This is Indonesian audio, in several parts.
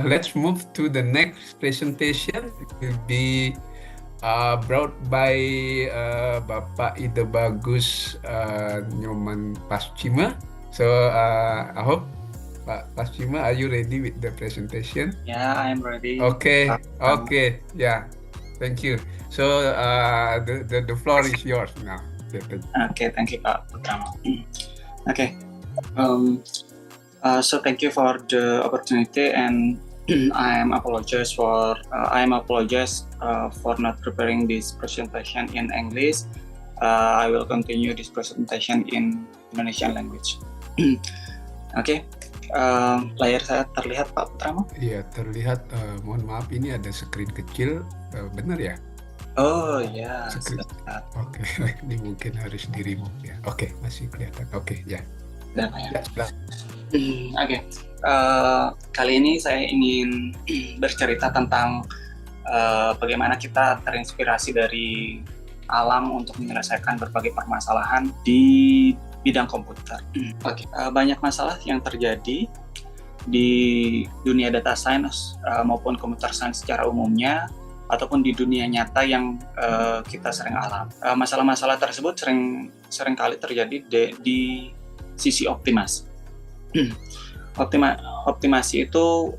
Let's move to the next presentation. It will be brought by Bapak Ide Bagus Nyoman Paschima. I hope Pak Paschima, are you ready with the presentation? Yeah, I'm ready. Okay, okay, yeah, thank you. The floor is yours now. Okay, thank you, Pak Putrama. Okay, so thank you for the opportunity, and I am apologize for not preparing this presentation in English. I will continue this presentation in Indonesian language. Okay, layar saya terlihat Pak Putrama? Iya, terlihat. Mohon maaf, ini ada screen kecil, benar ya? Oh ya, Screen. Oke, ini mungkin harus di remove ya. Oke, masih kelihatan. Oke, ya. Oke, kali ini saya ingin bercerita tentang bagaimana kita terinspirasi dari alam untuk menyelesaikan berbagai permasalahan di bidang komputer. Oke, banyak masalah yang terjadi di dunia data science maupun computer science secara umumnya, ataupun di dunia nyata yang kita sering alami. Masalah-masalah tersebut sering kali terjadi di sisi optimasi. Optimasi itu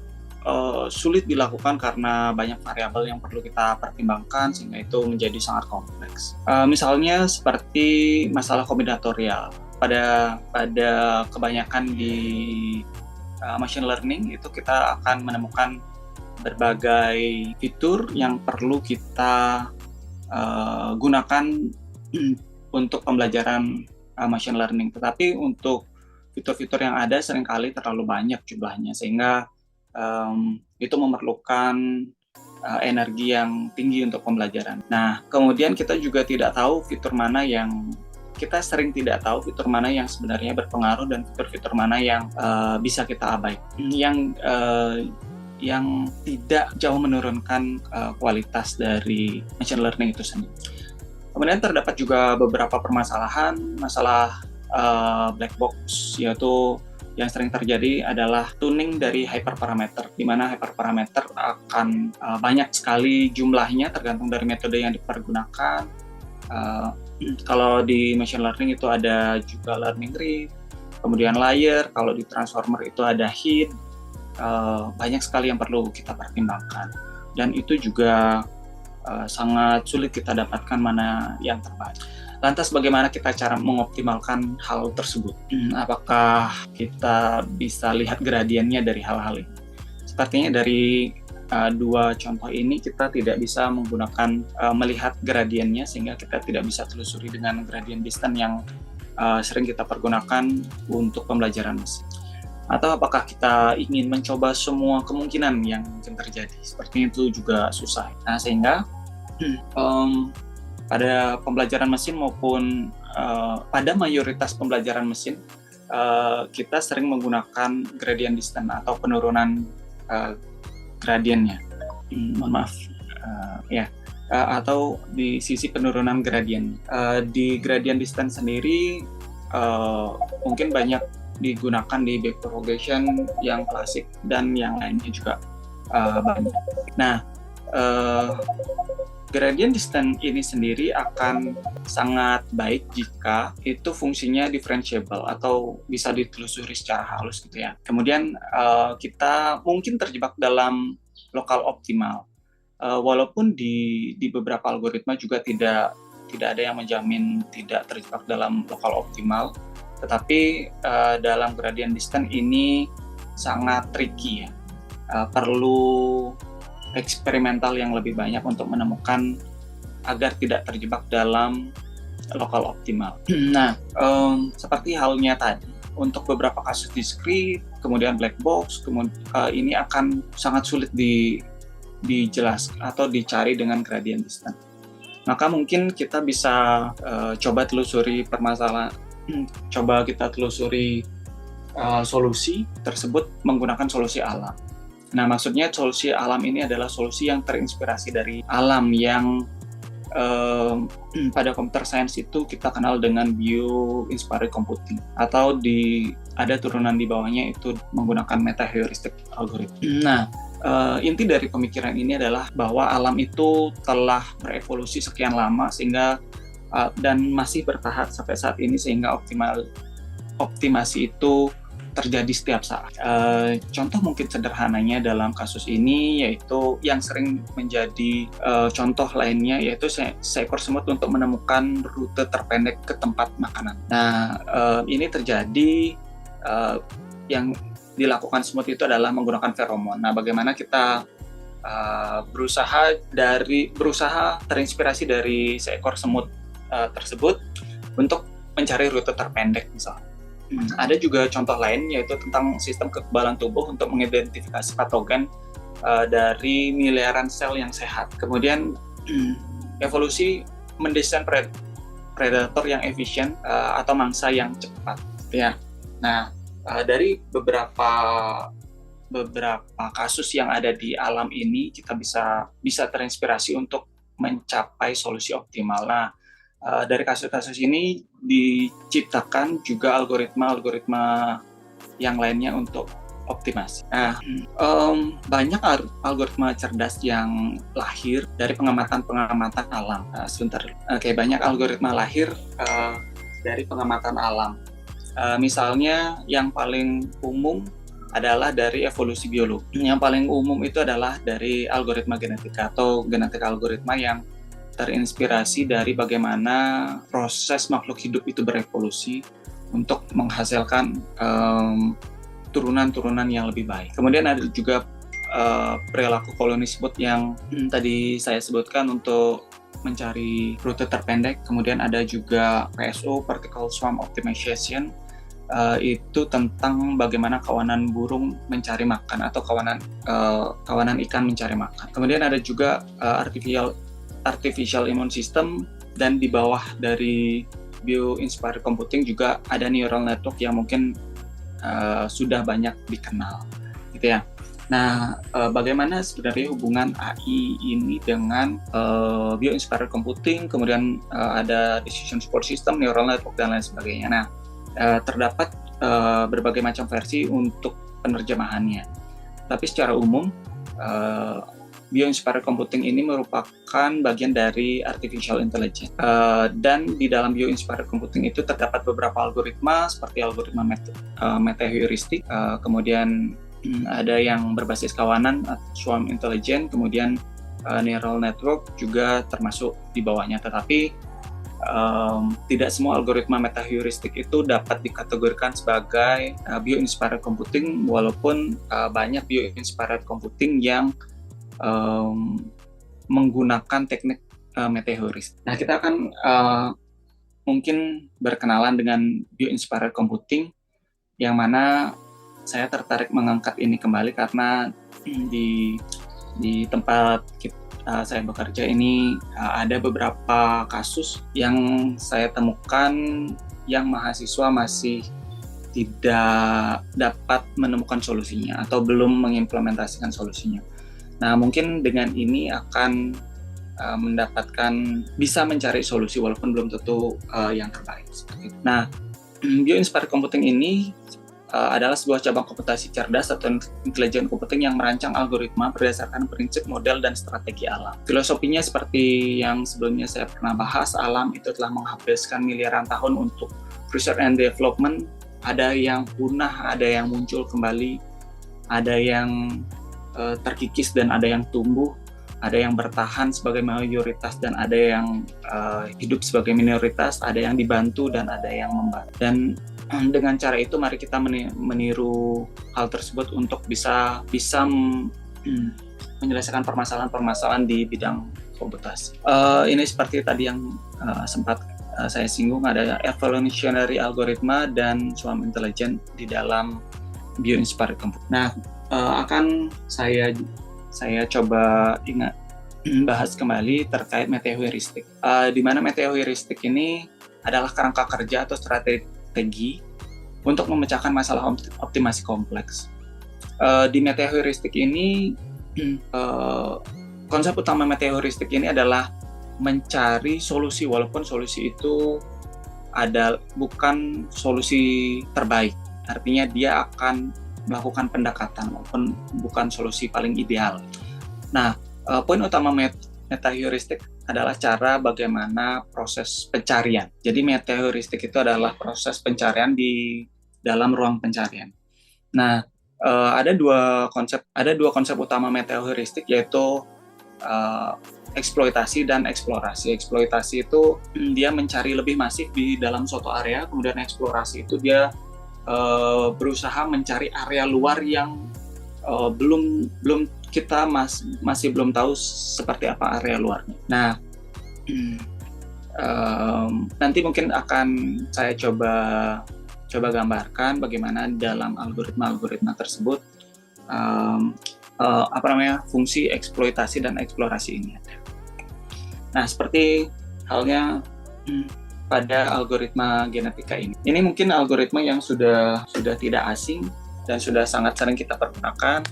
sulit dilakukan karena banyak variabel yang perlu kita pertimbangkan, sehingga itu menjadi sangat kompleks. Misalnya seperti masalah kombinatorial. Pada kebanyakan di machine learning itu kita akan menemukan berbagai fitur yang perlu kita gunakan untuk pembelajaran machine learning. Tetapi untuk fitur-fitur yang ada seringkali terlalu banyak jumlahnya, sehingga itu memerlukan energi yang tinggi untuk pembelajaran. Nah, kemudian kita juga tidak tahu kita sering tidak tahu fitur mana yang sebenarnya berpengaruh dan fitur-fitur mana yang bisa kita abaikan, yang tidak jauh menurunkan kualitas dari machine learning itu sendiri. Kemudian terdapat juga beberapa masalah black box, yaitu yang sering terjadi adalah tuning dari hyperparameter, di mana hyperparameter akan banyak sekali jumlahnya tergantung dari metode yang dipergunakan. Kalau di machine learning itu ada juga learning rate, kemudian layer, kalau di transformer itu ada heat. Banyak sekali yang perlu kita pertimbangkan, dan itu juga sangat sulit kita dapatkan mana yang terbaik. Lantas bagaimana kita cara mengoptimalkan hal tersebut? Apakah kita bisa lihat gradiennya dari hal-hal ini? Sepertinya dari dua contoh ini kita tidak bisa melihat gradiennya, sehingga kita tidak bisa telusuri dengan gradient distance yang sering kita pergunakan untuk pembelajaran mesin. Atau apakah kita ingin mencoba semua kemungkinan yang mungkin terjadi? Seperti itu juga susah. Nah, sehingga pada pembelajaran mesin maupun pada mayoritas pembelajaran mesin, kita sering menggunakan gradient descent atau penurunan gradiennya. Mohon maaf, atau di sisi penurunan gradient. Di gradient descent sendiri mungkin banyak digunakan di backpropagation yang klasik dan yang lainnya juga banyak. Nah, gradient descent ini sendiri akan sangat baik jika itu fungsinya differentiable atau bisa ditelusuri secara halus gitu ya. Kemudian kita mungkin terjebak dalam lokal optimal, walaupun di beberapa algoritma juga tidak ada yang menjamin tidak terjebak dalam lokal optimal. Tetapi dalam gradient descent ini sangat tricky ya. Perlu eksperimental yang lebih banyak untuk menemukan agar tidak terjebak dalam lokal optimal. Nah, seperti halnya tadi, untuk beberapa kasus diskrit, kemudian black box, ini akan sangat sulit dijelaskan atau dicari dengan gradient descent. Maka mungkin kita bisa coba telusuri solusi tersebut menggunakan solusi alam. Nah, maksudnya solusi alam ini adalah solusi yang terinspirasi dari alam yang pada computer science itu kita kenal dengan bio-inspired computing, atau ada turunan di bawahnya itu menggunakan meta-heuristic algorithm. Nah, inti dari pemikiran ini adalah bahwa alam itu telah berevolusi sekian lama sehingga dan masih bertahap sampai saat ini, sehingga optimasi itu terjadi setiap saat. Contoh mungkin sederhananya dalam kasus ini yaitu yang sering menjadi contoh lainnya, yaitu seekor semut untuk menemukan rute terpendek ke tempat makanan. Nah, ini terjadi yang dilakukan semut itu adalah menggunakan feromon. Nah, bagaimana kita berusaha terinspirasi dari seekor semut tersebut untuk mencari rute terpendek misalnya. Ada juga contoh lain yaitu tentang sistem kekebalan tubuh untuk mengidentifikasi patogen dari miliaran sel yang sehat. Kemudian evolusi mendesain predator yang efisien atau mangsa yang cepat. Ya. Nah, dari beberapa kasus yang ada di alam ini kita bisa terinspirasi untuk mencapai solusi optimal. Nah, dari kasus-kasus ini diciptakan juga algoritma yang lainnya untuk optimasi. Nah, banyak algoritma cerdas yang lahir dari pengamatan alam. Banyak algoritma lahir dari pengamatan alam. Misalnya yang paling umum adalah dari evolusi biologi. Yang paling umum itu adalah dari algoritma genetika atau genetika algoritma yang terinspirasi dari bagaimana proses makhluk hidup itu berevolusi untuk menghasilkan turunan-turunan yang lebih baik. Kemudian ada juga perilaku kolonis sebut yang tadi saya sebutkan untuk mencari rute terpendek. Kemudian ada juga PSO, Particle Swarm Optimization, itu tentang bagaimana kawanan burung mencari makan atau kawanan ikan mencari makan. Kemudian ada juga artificial immune system, dan di bawah dari bio-inspired computing juga ada neural network yang mungkin sudah banyak dikenal, gitu ya. Nah, bagaimana sebenarnya hubungan AI ini dengan bio-inspired computing, kemudian ada decision support system, neural network, dan lain sebagainya. Nah, terdapat berbagai macam versi untuk penerjemahannya. Tapi secara umum, bio-inspired computing ini merupakan bagian dari artificial intelligence. Dan di dalam bio-inspired computing itu terdapat beberapa algoritma seperti algoritma meta-heuristic, kemudian ada yang berbasis kawanan, swarm intelligence, kemudian neural network juga termasuk di bawahnya. Tetapi tidak semua algoritma meta-heuristic itu dapat dikategorikan sebagai bio-inspired computing, walaupun banyak bio-inspired computing yang menggunakan teknik meta-heuristic. Nah, kita akan mungkin berkenalan dengan bio-inspired computing, yang mana saya tertarik mengangkat ini kembali karena di tempat saya bekerja ini ada beberapa kasus yang saya temukan yang mahasiswa masih tidak dapat menemukan solusinya atau belum mengimplementasikan solusinya. Nah, mungkin dengan ini akan bisa mencari solusi walaupun belum tentu yang terbaik. Nah, bio-inspired computing ini adalah sebuah cabang komputasi cerdas atau intelligent computing yang merancang algoritma berdasarkan prinsip, model, dan strategi alam. Filosofinya seperti yang sebelumnya saya pernah bahas, alam itu telah menghabiskan miliaran tahun untuk research and development. Ada yang punah, ada yang muncul kembali, ada yang terkikis dan ada yang tumbuh, ada yang bertahan sebagai mayoritas dan ada yang hidup sebagai minoritas, ada yang dibantu dan ada yang membantu. Dan dengan cara itu mari kita meniru hal tersebut untuk bisa menyelesaikan permasalahan-permasalahan di bidang komputasi. Ini seperti tadi yang sempat saya singgung, ada evolutionary algoritma dan swarm intelligence di dalam bio-inspired computing. Nah, akan saya coba bahas kembali terkait meta-heuristic. Di mana meta-heuristic ini adalah kerangka kerja atau strategi untuk memecahkan masalah optimasi kompleks. Di meta-heuristic ini, konsep utama meta-heuristic ini adalah mencari solusi, walaupun solusi itu bukan solusi terbaik. Artinya dia akan melakukan pendekatan walaupun bukan solusi paling ideal. Nah, poin utama metaheuristik adalah cara bagaimana proses pencarian. Jadi metaheuristik itu adalah proses pencarian di dalam ruang pencarian. Nah, ada dua konsep utama metaheuristik, yaitu eksploitasi dan eksplorasi. Eksploitasi itu dia mencari lebih masif di dalam suatu area, kemudian eksplorasi itu dia berusaha mencari area luar yang belum kita masih belum tahu seperti apa area luarnya. Nah, nanti mungkin akan saya coba gambarkan bagaimana dalam algoritma tersebut fungsi eksploitasi dan eksplorasi ini ada. Nah, seperti halnya pada algoritma genetika ini. Ini mungkin algoritma yang sudah tidak asing dan sudah sangat sering kita pergunakan.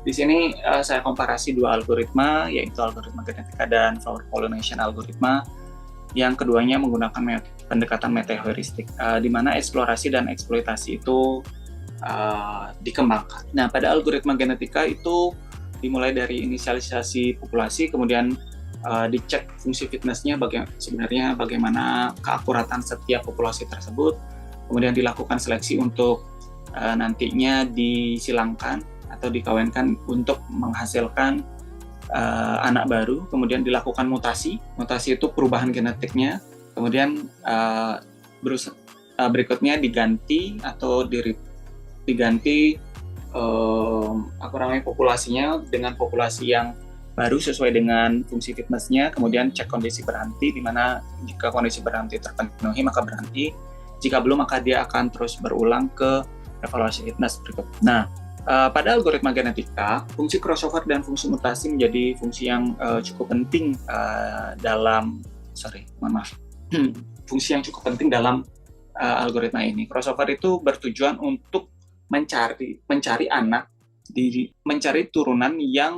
Di sini saya komparasi dua algoritma, yaitu algoritma genetika dan flower pollination algoritma. Yang keduanya menggunakan pendekatan metaheuristik, di mana eksplorasi dan eksploitasi itu dikembangkan. Nah, pada algoritma genetika itu dimulai dari inisialisasi populasi, kemudian dicek fungsi fitnessnya sebenarnya bagaimana keakuratan setiap populasi tersebut, kemudian dilakukan seleksi untuk nantinya disilangkan atau dikawinkan untuk menghasilkan anak baru, kemudian dilakukan mutasi itu perubahan genetiknya, kemudian berikutnya diganti populasinya dengan populasi yang baru sesuai dengan fungsi fitnessnya, kemudian cek kondisi berhenti, di mana jika kondisi berhenti terpenuhi maka berhenti, jika belum maka dia akan terus berulang ke evaluasi fitness berikut. Nah, pada algoritma genetika, fungsi crossover dan fungsi mutasi menjadi fungsi yang cukup penting fungsi yang cukup penting dalam algoritma ini. Crossover itu bertujuan untuk mencari turunan yang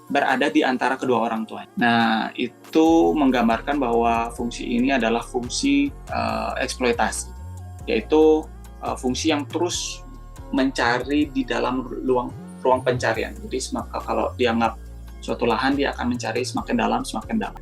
berada di antara kedua orang tua. Nah, itu menggambarkan bahwa fungsi ini adalah fungsi eksploitasi, yaitu fungsi yang terus mencari di dalam ruang pencarian. Jadi kalau dianggap suatu lahan, dia akan mencari semakin dalam.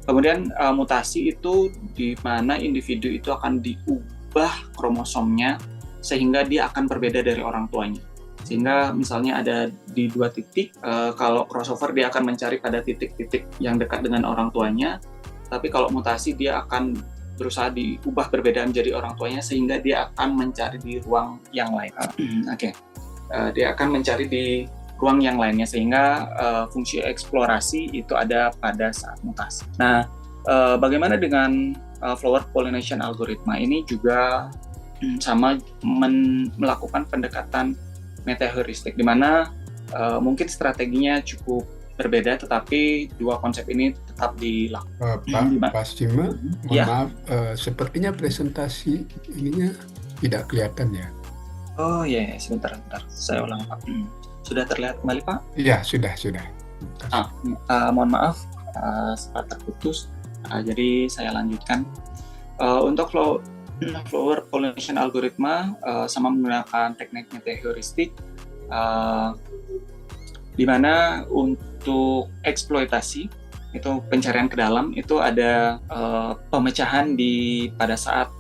Kemudian mutasi itu di mana individu itu akan diubah kromosomnya sehingga dia akan berbeda dari orang tuanya. Sehingga misalnya ada di dua titik, kalau crossover dia akan mencari pada titik-titik yang dekat dengan orang tuanya, tapi kalau mutasi dia akan berusaha diubah berbeda menjadi orang tuanya sehingga dia akan mencari di ruang yang lain. Dia akan mencari di ruang yang lainnya sehingga fungsi eksplorasi itu ada pada saat mutasi. Nah, bagaimana dengan flower pollination algoritma ini juga sama melakukan pendekatan metaheuristik, di mana mungkin strateginya cukup berbeda, tetapi dua konsep ini tetap dilakukan. Pak Cima, maaf, sepertinya presentasi ininya tidak kelihatan ya. Oh iya, sebentar, saya ulang Pak. Sudah terlihat kembali Pak? Iya, sudah. Mohon maaf, sempat terputus. Jadi saya lanjutkan. Untuk flower pollination algoritma sama menggunakan teknik metaheuristik, di mana untuk eksploitasi itu pencarian ke dalam itu ada pemecahan pada saat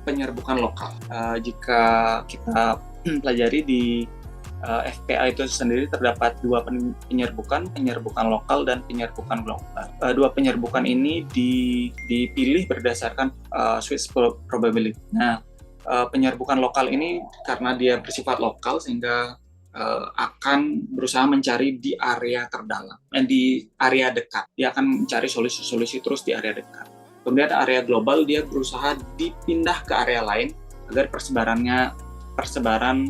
penyerbukan lokal. Jika kita pelajari di FPA itu sendiri terdapat dua penyerbukan lokal dan penyerbukan global. Dua penyerbukan ini dipilih berdasarkan Swiss probability. Nah, penyerbukan lokal ini karena dia bersifat lokal sehingga akan berusaha mencari di area terdalam, di area dekat. Dia akan mencari solusi-solusi terus di area dekat. Kemudian area global dia berusaha dipindah ke area lain agar persebaran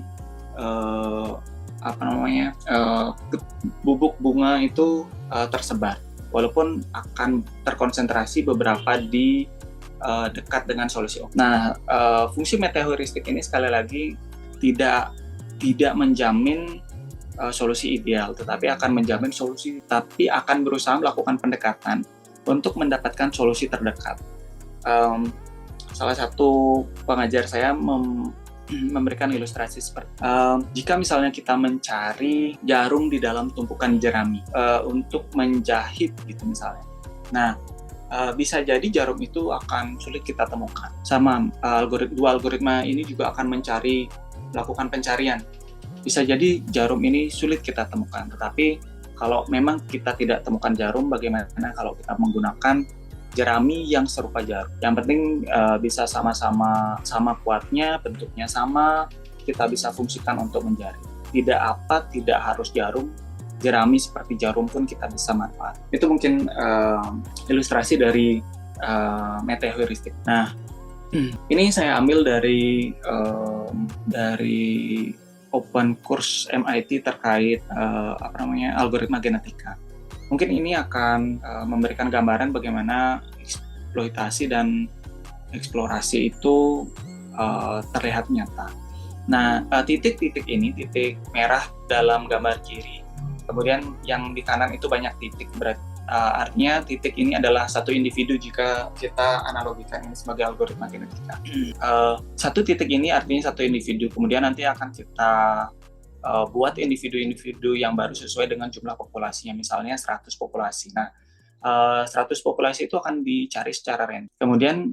bubuk bunga itu tersebar, walaupun akan terkonsentrasi beberapa di dekat dengan solusi. Nah, fungsi metaheuristik ini sekali lagi tidak menjamin solusi ideal, tetapi akan menjamin solusi, tapi akan berusaha melakukan pendekatan untuk mendapatkan solusi terdekat. Salah satu pengajar saya memberikan ilustrasi seperti jika misalnya kita mencari jarum di dalam tumpukan jerami untuk menjahit gitu misalnya. Nah, bisa jadi jarum itu akan sulit kita temukan. Sama dua algoritma ini juga akan melakukan pencarian. Bisa jadi jarum ini sulit kita temukan, tetapi kalau memang kita tidak temukan jarum, bagaimana kalau kita menggunakan jerami yang serupa jarum? Yang penting bisa sama kuatnya, bentuknya sama, kita bisa fungsikan untuk menjari. Tidak harus jarum, jerami seperti jarum pun kita bisa manfaat. Itu mungkin ilustrasi dari metaheuristik. Nah, ini saya ambil dari open course MIT terkait algoritma genetika. Mungkin ini akan memberikan gambaran bagaimana eksploitasi dan eksplorasi itu terlihat nyata. Nah, titik-titik ini, titik merah dalam gambar kiri, kemudian yang di kanan itu banyak titik, artinya titik ini adalah satu individu jika kita analogikan ini sebagai algoritma genetika. Satu titik ini artinya satu individu, kemudian nanti akan kita buat individu-individu yang baru sesuai dengan jumlah populasinya, misalnya 100 populasi. Nah, 100 populasi itu akan dicari secara random. Kemudian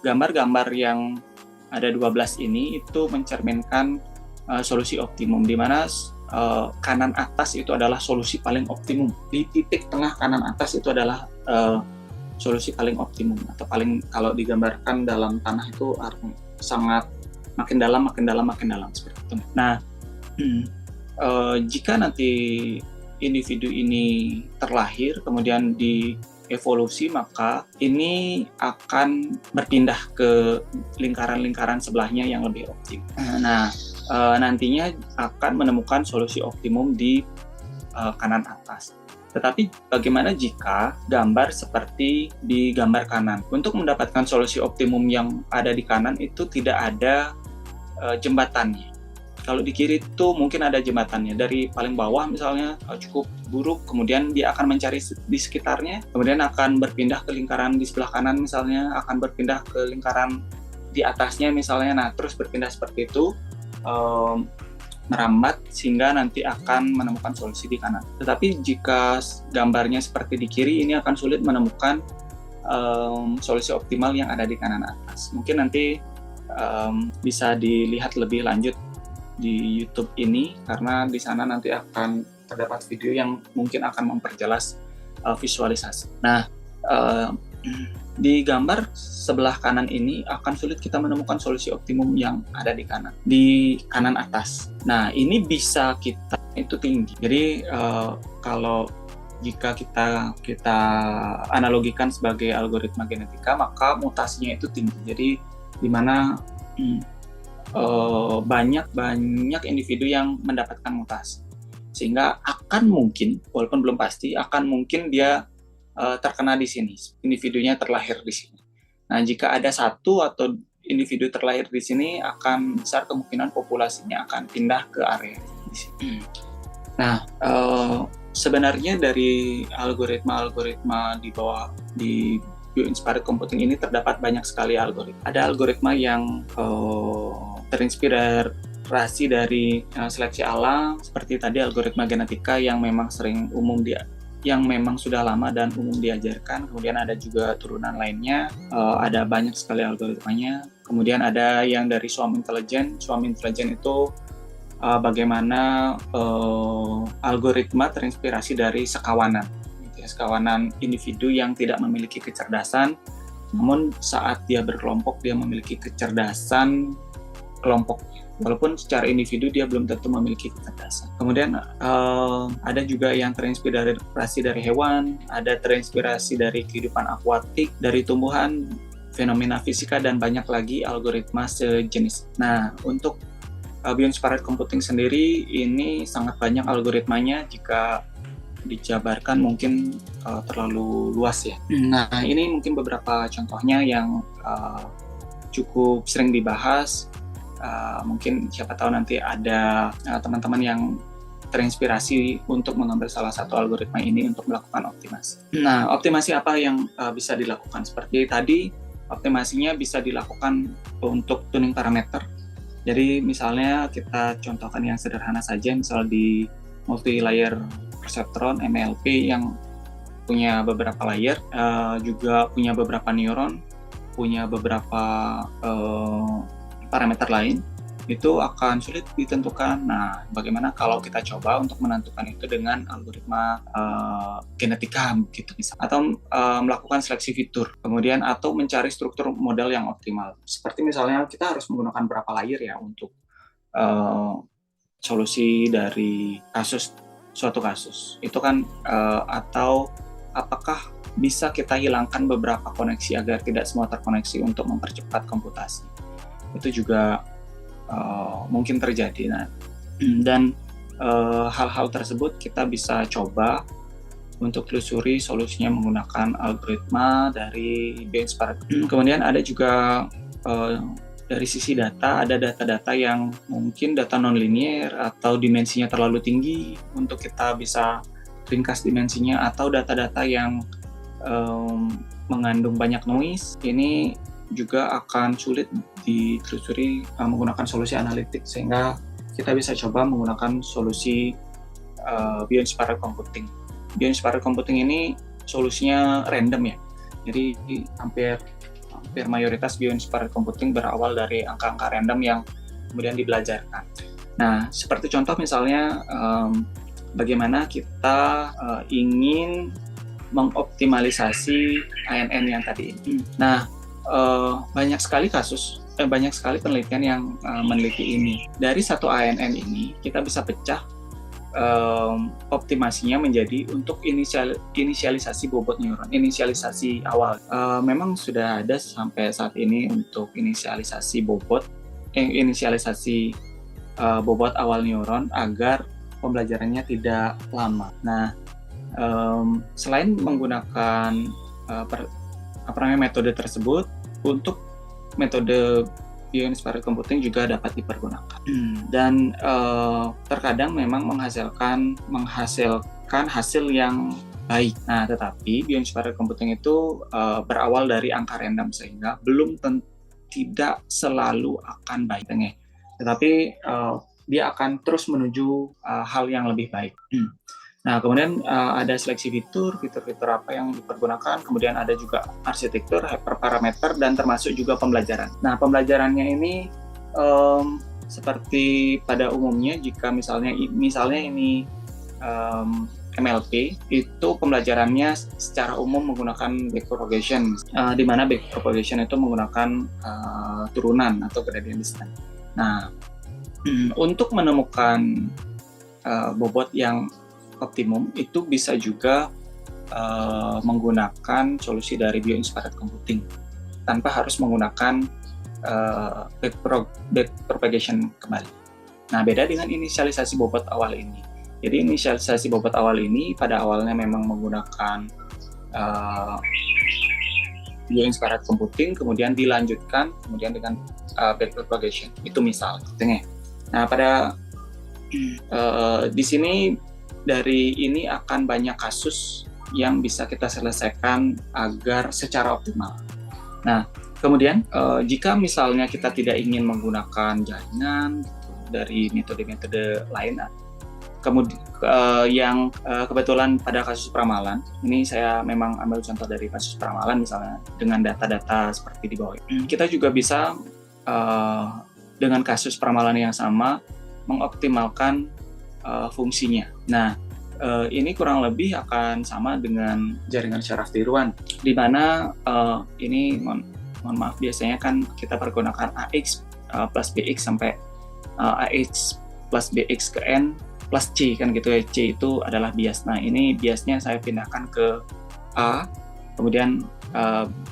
gambar-gambar yang ada 12 ini itu mencerminkan solusi optimum, di mana kanan atas itu adalah solusi paling optimum. Di titik tengah kanan atas itu adalah solusi paling optimum, atau paling, kalau digambarkan dalam tanah itu artinya sangat makin dalam seperti itu. Nah, jika nanti individu ini terlahir kemudian dievolusi, maka ini akan berpindah ke lingkaran-lingkaran sebelahnya yang lebih optim. Nah, nantinya akan menemukan solusi optimum di kanan atas. Tetapi bagaimana jika gambar seperti di gambar kanan? Untuk mendapatkan solusi optimum yang ada di kanan itu tidak ada jembatannya. Kalau di kiri itu mungkin ada jembatannya. Dari paling bawah misalnya cukup buruk, kemudian dia akan mencari di sekitarnya, kemudian akan berpindah ke lingkaran di sebelah kanan misalnya, akan berpindah ke lingkaran di atasnya misalnya. Nah, terus berpindah seperti itu, merambat sehingga nanti akan menemukan solusi di kanan. Tetapi jika gambarnya seperti di kiri, ini akan sulit menemukan solusi optimal yang ada di kanan atas. Mungkin nanti bisa dilihat lebih lanjut di YouTube ini, karena di sana nanti akan terdapat video yang mungkin akan memperjelas visualisasi. Nah, di gambar sebelah kanan ini akan sulit kita menemukan solusi optimum yang ada di kanan atas. Nah, ini bisa kita itu tinggi. Jadi kalau jika kita analogikan sebagai algoritma genetika, maka mutasinya itu tinggi. Jadi di mana banyak individu yang mendapatkan mutasi, sehingga akan mungkin, walaupun belum pasti, akan mungkin dia terkena di sini, individunya terlahir di sini. Nah, jika ada satu atau individu terlahir di sini, akan besar kemungkinan populasinya akan pindah ke area di sini. Nah, sebenarnya dari algoritma di Bio-Inspired Computing ini terdapat banyak sekali algoritma. Ada algoritma yang terinspirasi dari seleksi alam, seperti tadi algoritma genetika yang memang yang memang sudah lama dan umum diajarkan. Kemudian ada juga turunan lainnya, ada banyak sekali algoritmanya. Kemudian ada yang dari Swarm Intelligence. Swarm Intelligence itu bagaimana algoritma terinspirasi dari sekawanan, sekawanan individu yang tidak memiliki kecerdasan, namun saat dia berkelompok dia memiliki kecerdasan kelompoknya. Walaupun secara individu dia belum tentu memiliki kecerdasan. Kemudian ada juga yang terinspirasi dari hewan, ada terinspirasi dari kehidupan akuatik, dari tumbuhan, fenomena fisika, dan banyak lagi algoritma sejenis. Nah, untuk Bio-Inspired Computing sendiri ini sangat banyak algoritmanya, jika dijabarkan mungkin terlalu luas ya. Nah, ini mungkin beberapa contohnya yang cukup sering dibahas. Mungkin siapa tahu nanti ada teman-teman yang terinspirasi untuk mengambil salah satu algoritma ini untuk melakukan optimasi. Nah, optimasi apa yang bisa dilakukan? Seperti tadi, optimasinya bisa dilakukan untuk tuning parameter. Jadi misalnya kita contohkan yang sederhana saja, misal di multi-layer perceptron MLP yang punya beberapa layer, juga punya beberapa neuron, punya beberapa parameter lain, itu akan sulit ditentukan. Nah, bagaimana kalau kita coba untuk menentukan itu dengan algoritma genetika gitu misalnya, atau melakukan seleksi fitur, kemudian atau mencari struktur model yang optimal. Seperti misalnya kita harus menggunakan berapa layer ya untuk solusi dari suatu kasus. Itu kan atau apakah bisa kita hilangkan beberapa koneksi agar tidak semua terkoneksi untuk mempercepat komputasi. Itu juga mungkin terjadi. Nah, dan hal-hal tersebut kita bisa coba untuk telusuri solusinya menggunakan algoritma dari Bioinspired. Kemudian ada juga dari sisi data, ada data-data yang mungkin data non-linear atau dimensinya terlalu tinggi untuk kita bisa ringkas dimensinya, atau data-data yang mengandung banyak noise. Ini juga akan sulit ditelusuri menggunakan solusi analitik, sehingga kita bisa coba menggunakan solusi Bioinspired Computing. Bioinspired Computing ini solusinya random ya, jadi hampir mayoritas Bioinspired Computing berawal dari angka-angka random yang kemudian dibelajarkan. Nah, seperti contoh misalnya bagaimana kita ingin mengoptimalisasi ANN yang tadi ini. Nah, banyak sekali penelitian yang meneliti ini. Dari satu ANN ini kita bisa pecah optimasinya menjadi untuk inisialisasi bobot neuron, inisialisasi awal. Memang sudah ada sampai saat ini untuk inisialisasi bobot awal neuron agar pembelajarannya tidak lama. Nah, selain menggunakan metode tersebut, untuk metode Bioinspired Computing juga dapat dipergunakan. Dan terkadang memang menghasilkan hasil yang baik. Nah, tetapi Bioinspired Computing itu berawal dari angka random, sehingga tidak selalu akan baik. Tetapi dia akan terus menuju hal yang lebih baik. Nah, kemudian ada seleksi fitur apa yang dipergunakan, kemudian ada juga arsitektur, hyperparameter, dan termasuk juga pembelajaran. Nah, pembelajarannya ini seperti pada umumnya, jika misalnya ini MLP, itu pembelajarannya secara umum menggunakan backpropagation, di mana backpropagation itu menggunakan turunan atau gradient descent. Nah, untuk menemukan bobot yang optimum itu bisa juga menggunakan solusi dari Bioinspired Computing tanpa harus menggunakan backpropagation kembali. Nah, beda dengan inisialisasi bobot awal ini. Jadi inisialisasi bobot awal ini pada awalnya memang menggunakan Bioinspired Computing, kemudian dilanjutkan kemudian dengan backpropagation. Itu misal. Nah, pada di sini dari ini akan banyak kasus yang bisa kita selesaikan agar secara optimal. Nah, kemudian jika misalnya kita tidak ingin menggunakan jaringan dari metode-metode lain, kemudian yang kebetulan pada kasus peramalan, ini saya memang ambil contoh dari kasus peramalan misalnya dengan data-data seperti di bawah. Kita juga bisa dengan kasus peramalan yang sama mengoptimalkan fungsinya. Nah, ini kurang lebih akan sama dengan jaringan syaraf tiruan, di mana ini mohon maaf, biasanya kan kita pergunakan AX plus BX sampai AX plus BX ke N plus C kan gitu ya. C itu adalah bias. Nah, ini biasnya saya pindahkan ke A, kemudian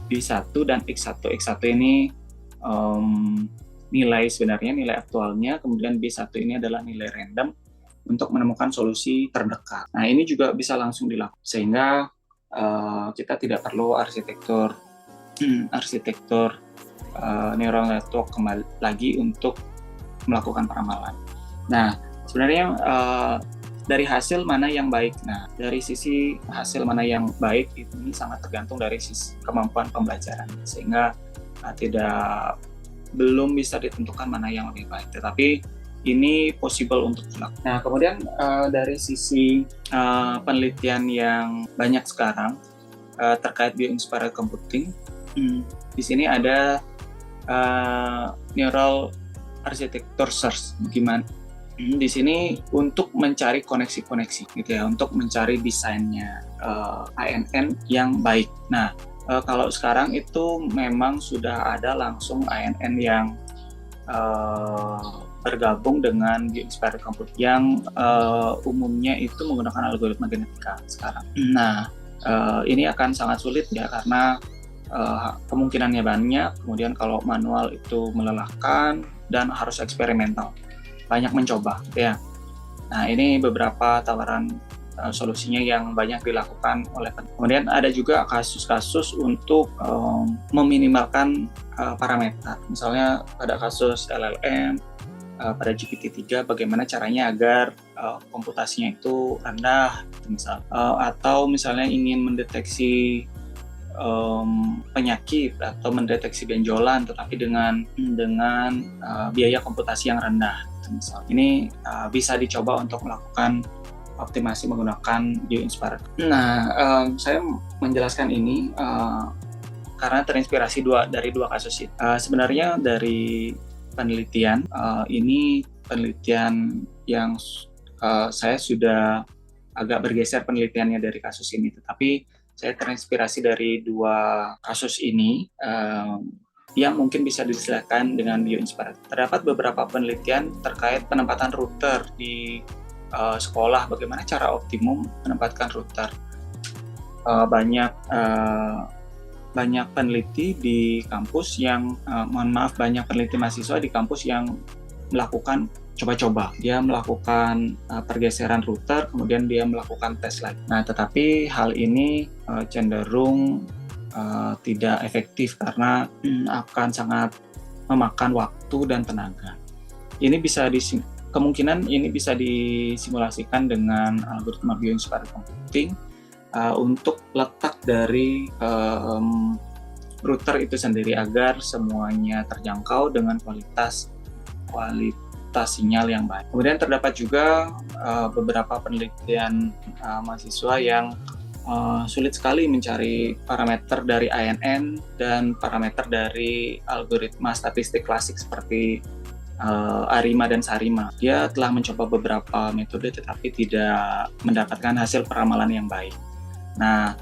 B1 dan X1. X1 ini nilai aktualnya, kemudian B1 ini adalah nilai random untuk menemukan solusi terdekat. Nah, ini juga bisa langsung dilakukan, sehingga kita tidak perlu arsitektur neural network kembali lagi untuk melakukan peramalan. Nah, sebenarnya dari hasil mana yang baik. Nah, dari sisi hasil mana yang baik ini sangat tergantung dari sisi kemampuan pembelajaran, sehingga tidak belum bisa ditentukan mana yang lebih baik. Tetapi ini possible untuk dilakukan. Nah, kemudian dari sisi penelitian yang banyak sekarang terkait bio-inspired computing, di sini ada neural architecture search. Gimana? Di sini untuk mencari koneksi-koneksi gitu ya, untuk mencari desainnya ANN yang baik. Nah, kalau sekarang itu memang sudah ada langsung ANN yang bergabung dengan bio-inspired computing yang umumnya itu menggunakan algoritma genetika sekarang. Nah, ini akan sangat sulit ya, karena kemungkinannya banyak, kemudian kalau manual itu melelahkan dan harus eksperimental, banyak mencoba ya. Nah, ini beberapa tawaran solusinya yang banyak dilakukan oleh. Kemudian ada juga kasus-kasus untuk meminimalkan parameter. Misalnya pada kasus LLM, pada GPT-3 bagaimana caranya agar komputasinya itu rendah, atau misalnya ingin mendeteksi penyakit atau mendeteksi benjolan tetapi dengan biaya komputasi yang rendah. Ini bisa dicoba untuk melakukan optimasi menggunakan bio-inspired. Nah, saya menjelaskan ini karena terinspirasi dari dua kasus itu. Sebenarnya dari penelitian ini penelitian yang saya sudah agak bergeser penelitiannya dari kasus ini, tetapi saya terinspirasi dari dua kasus ini yang mungkin bisa diselesaikan dengan bio-inspired. Terdapat beberapa penelitian terkait penempatan router di sekolah, bagaimana cara optimum menempatkan router. Banyak peneliti di kampus yang, banyak peneliti mahasiswa di kampus yang melakukan coba-coba. Dia melakukan pergeseran router, kemudian dia melakukan tes lagi. Nah, tetapi hal ini cenderung tidak efektif karena akan sangat memakan waktu dan tenaga. Ini kemungkinan ini bisa disimulasikan dengan algoritma bio-inspired computing untuk letak dari router itu sendiri agar semuanya terjangkau dengan kualitas sinyal yang baik. Kemudian terdapat juga beberapa penelitian mahasiswa yang sulit sekali mencari parameter dari ANN dan parameter dari algoritma statistik klasik seperti ARIMA dan SARIMA. Dia telah mencoba beberapa metode tetapi tidak mendapatkan hasil peramalan yang baik. Nah,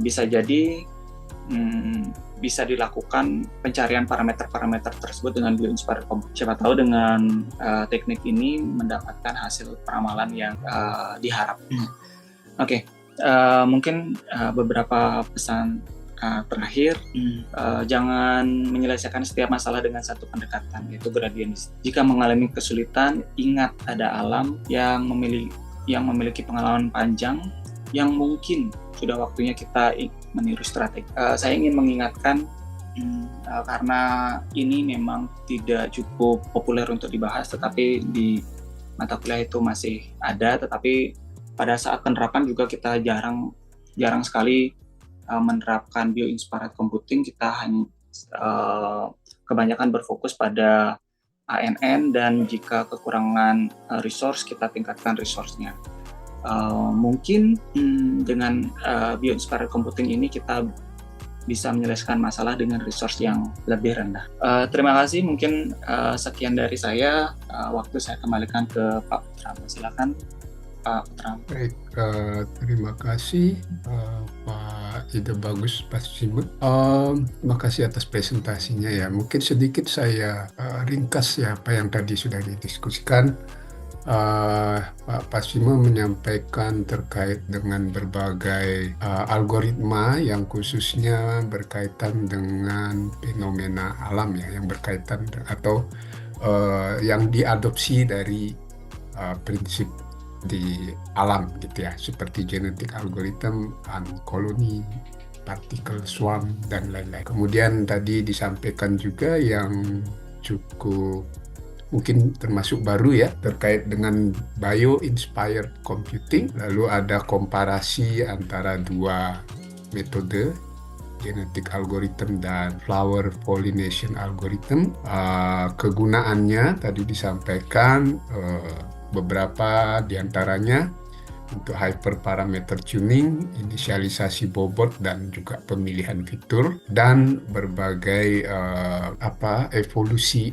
bisa jadi bisa dilakukan pencarian parameter-parameter tersebut dengan bio-inspired computing. Siapa tahu dengan teknik ini mendapatkan hasil peramalan yang diharapkan. Oke, mungkin beberapa pesan terakhir. Jangan menyelesaikan setiap masalah dengan satu pendekatan, yaitu gradientis. Jika mengalami kesulitan, ingat ada alam yang memiliki pengalaman panjang yang mungkin sudah waktunya kita meniru strategi. Saya ingin mengingatkan karena ini memang tidak cukup populer untuk dibahas, tetapi di mata kuliah itu masih ada, tetapi pada saat penerapan juga kita jarang sekali menerapkan bio-inspired computing. Kita hanya kebanyakan berfokus pada ANN, dan jika kekurangan resource kita tingkatkan resource-nya. Mungkin dengan bio-inspired computing ini kita bisa menyelesaikan masalah dengan resource yang lebih rendah. Terima kasih, mungkin sekian dari saya. Waktu saya kembalikan ke Pak Putra. Silakan Pak Putra. Baik, terima kasih Pak Ide Bagus Paschima. Terima kasih atas presentasinya ya. Mungkin sedikit saya ringkas ya apa yang tadi sudah didiskusikan. Pak Paschima menyampaikan terkait dengan berbagai algoritma yang khususnya berkaitan dengan fenomena alam ya, yang berkaitan atau yang diadopsi dari prinsip di alam gitu ya, seperti genetic algorithm, koloni, particle swarm, dan lain-lain. Kemudian tadi disampaikan juga yang cukup mungkin termasuk baru ya, terkait dengan bio-inspired computing. Lalu ada komparasi antara dua metode, genetic algorithm dan flower pollination algorithm. Kegunaannya tadi disampaikan, beberapa diantaranya untuk hyperparameter tuning, inisialisasi bobot dan juga pemilihan fitur, dan berbagai evolusi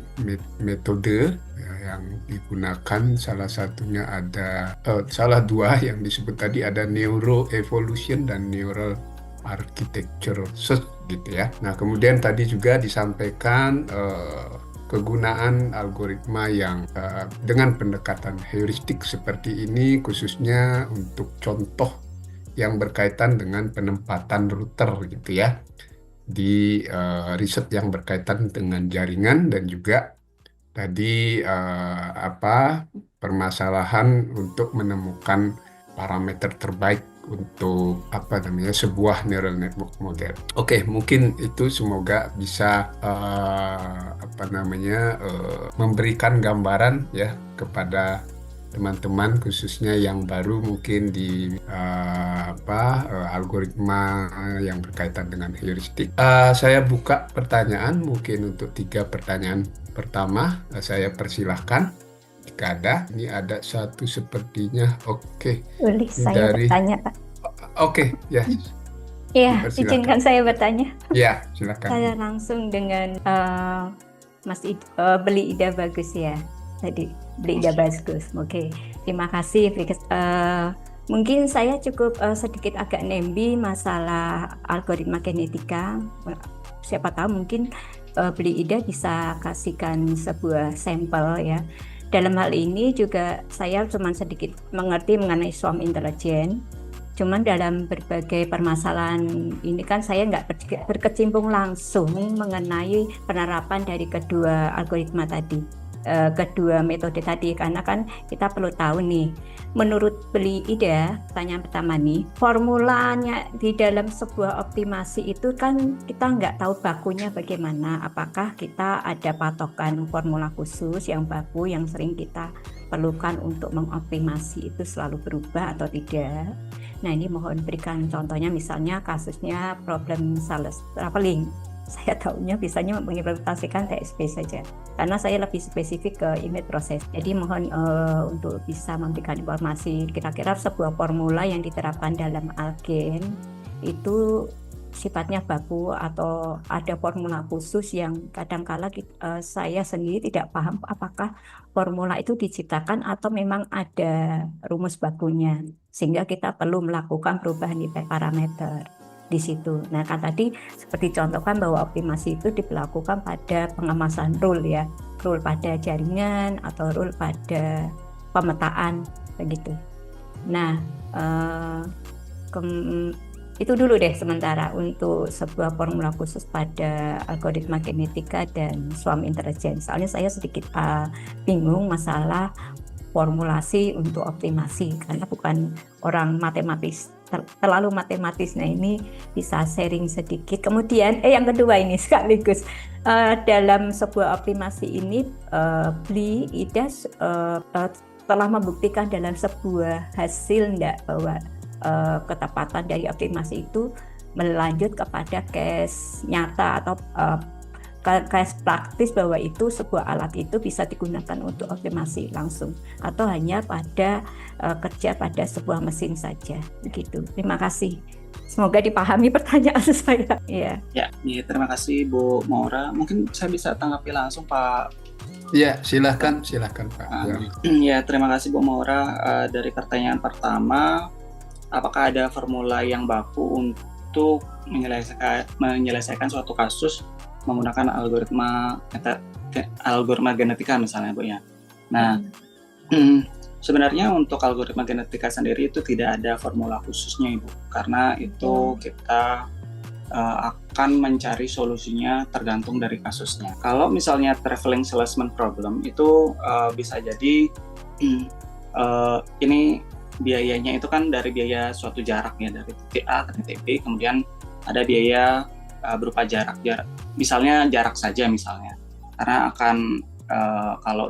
metode yang digunakan. Salah satunya ada salah dua yang disebut tadi, ada neuroevolution dan neural architecture search gitu ya. Nah, kemudian tadi juga disampaikan kegunaan algoritma yang dengan pendekatan heuristik seperti ini, khususnya untuk contoh yang berkaitan dengan penempatan router gitu ya, di riset yang berkaitan dengan jaringan, dan juga tadi permasalahan untuk menemukan parameter terbaik untuk sebuah neural network model. Oke, mungkin itu semoga bisa memberikan gambaran ya kepada teman-teman, khususnya yang baru mungkin di algoritma yang berkaitan dengan heuristik. Saya buka pertanyaan mungkin untuk 3 pertanyaan pertama. Saya persilahkan jika ada. Ini ada satu sepertinya. Oke. Boleh saya bertanya, Pak? Oke, ya. Iya, izinkan saya bertanya. Ya, silakan. Saya langsung dengan Beli Ida Bagus ya. Tadi Beli Ida Bagus. Oke, terima kasih. Mungkin saya cukup sedikit agak nembi masalah algoritma genetika. Siapa tahu mungkin Beli Ida bisa kasihkan sebuah sampel ya. Dalam hal ini juga saya cuma sedikit mengerti mengenai swarm intelligence. Cuman dalam berbagai permasalahan ini kan saya nggak berkecimpung langsung mengenai penerapan dari kedua algoritma tadi, kedua metode tadi, karena kan kita perlu tahu nih, menurut Beli Ida, pertanyaan pertama nih, formulanya di dalam sebuah optimasi itu kan kita nggak tahu bakunya bagaimana, apakah kita ada patokan formula khusus yang baku yang sering kita perlukan untuk mengoptimasi itu selalu berubah atau tidak. Nah, ini mohon berikan contohnya, misalnya kasusnya problem sales traveling. Saya tahunya biasanya mengimplementasikan TSP saja, karena saya lebih spesifik ke image process. Jadi mohon untuk bisa memberikan informasi kira-kira sebuah formula yang diterapkan dalam algen itu sifatnya baku atau ada formula khusus yang kadang-kala saya sendiri tidak paham apakah formula itu diciptakan atau memang ada rumus bakunya, sehingga kita perlu melakukan perubahan di parameter di situ. Nah, kan tadi seperti contohkan bahwa optimasi itu dilakukan pada pengemasan rule ya, rule pada jaringan atau rule pada pemetaan begitu. Nah, itu dulu deh sementara untuk sebuah formula khusus pada algoritma genetika dan swarm intelligence. Soalnya saya sedikit bingung masalah formulasi untuk optimasi, karena bukan orang matematis, terlalu matematis. Nah, ini bisa sharing sedikit. Kemudian yang kedua ini sekaligus dalam sebuah optimasi ini Beli Ida telah membuktikan dalam sebuah hasil enggak bahwa ketepatan dari optimasi itu melanjut kepada case nyata atau case praktis bahwa itu sebuah alat itu bisa digunakan untuk optimasi langsung atau hanya pada kerja pada sebuah mesin saja begitu. Terima kasih. Semoga dipahami pertanyaan saya. Ya, terima kasih Bu Maura. Mungkin saya bisa tanggapi langsung Pak. Ya, silakan Pak. Ya, terima kasih Bu Maura. Dari pertanyaan pertama, apakah ada formula yang baku untuk menyelesaikan suatu kasus menggunakan algoritma genetika misalnya Bu ya. Nah, sebenarnya untuk algoritma genetika sendiri itu tidak ada formula khususnya Ibu, karena itu kita akan mencari solusinya tergantung dari kasusnya. Kalau misalnya traveling salesman problem itu bisa jadi ini biayanya itu kan dari biaya suatu jarak ya, dari titik A ke titik B, kemudian ada biaya berupa jarak, misalnya jarak saja misalnya, karena akan kalau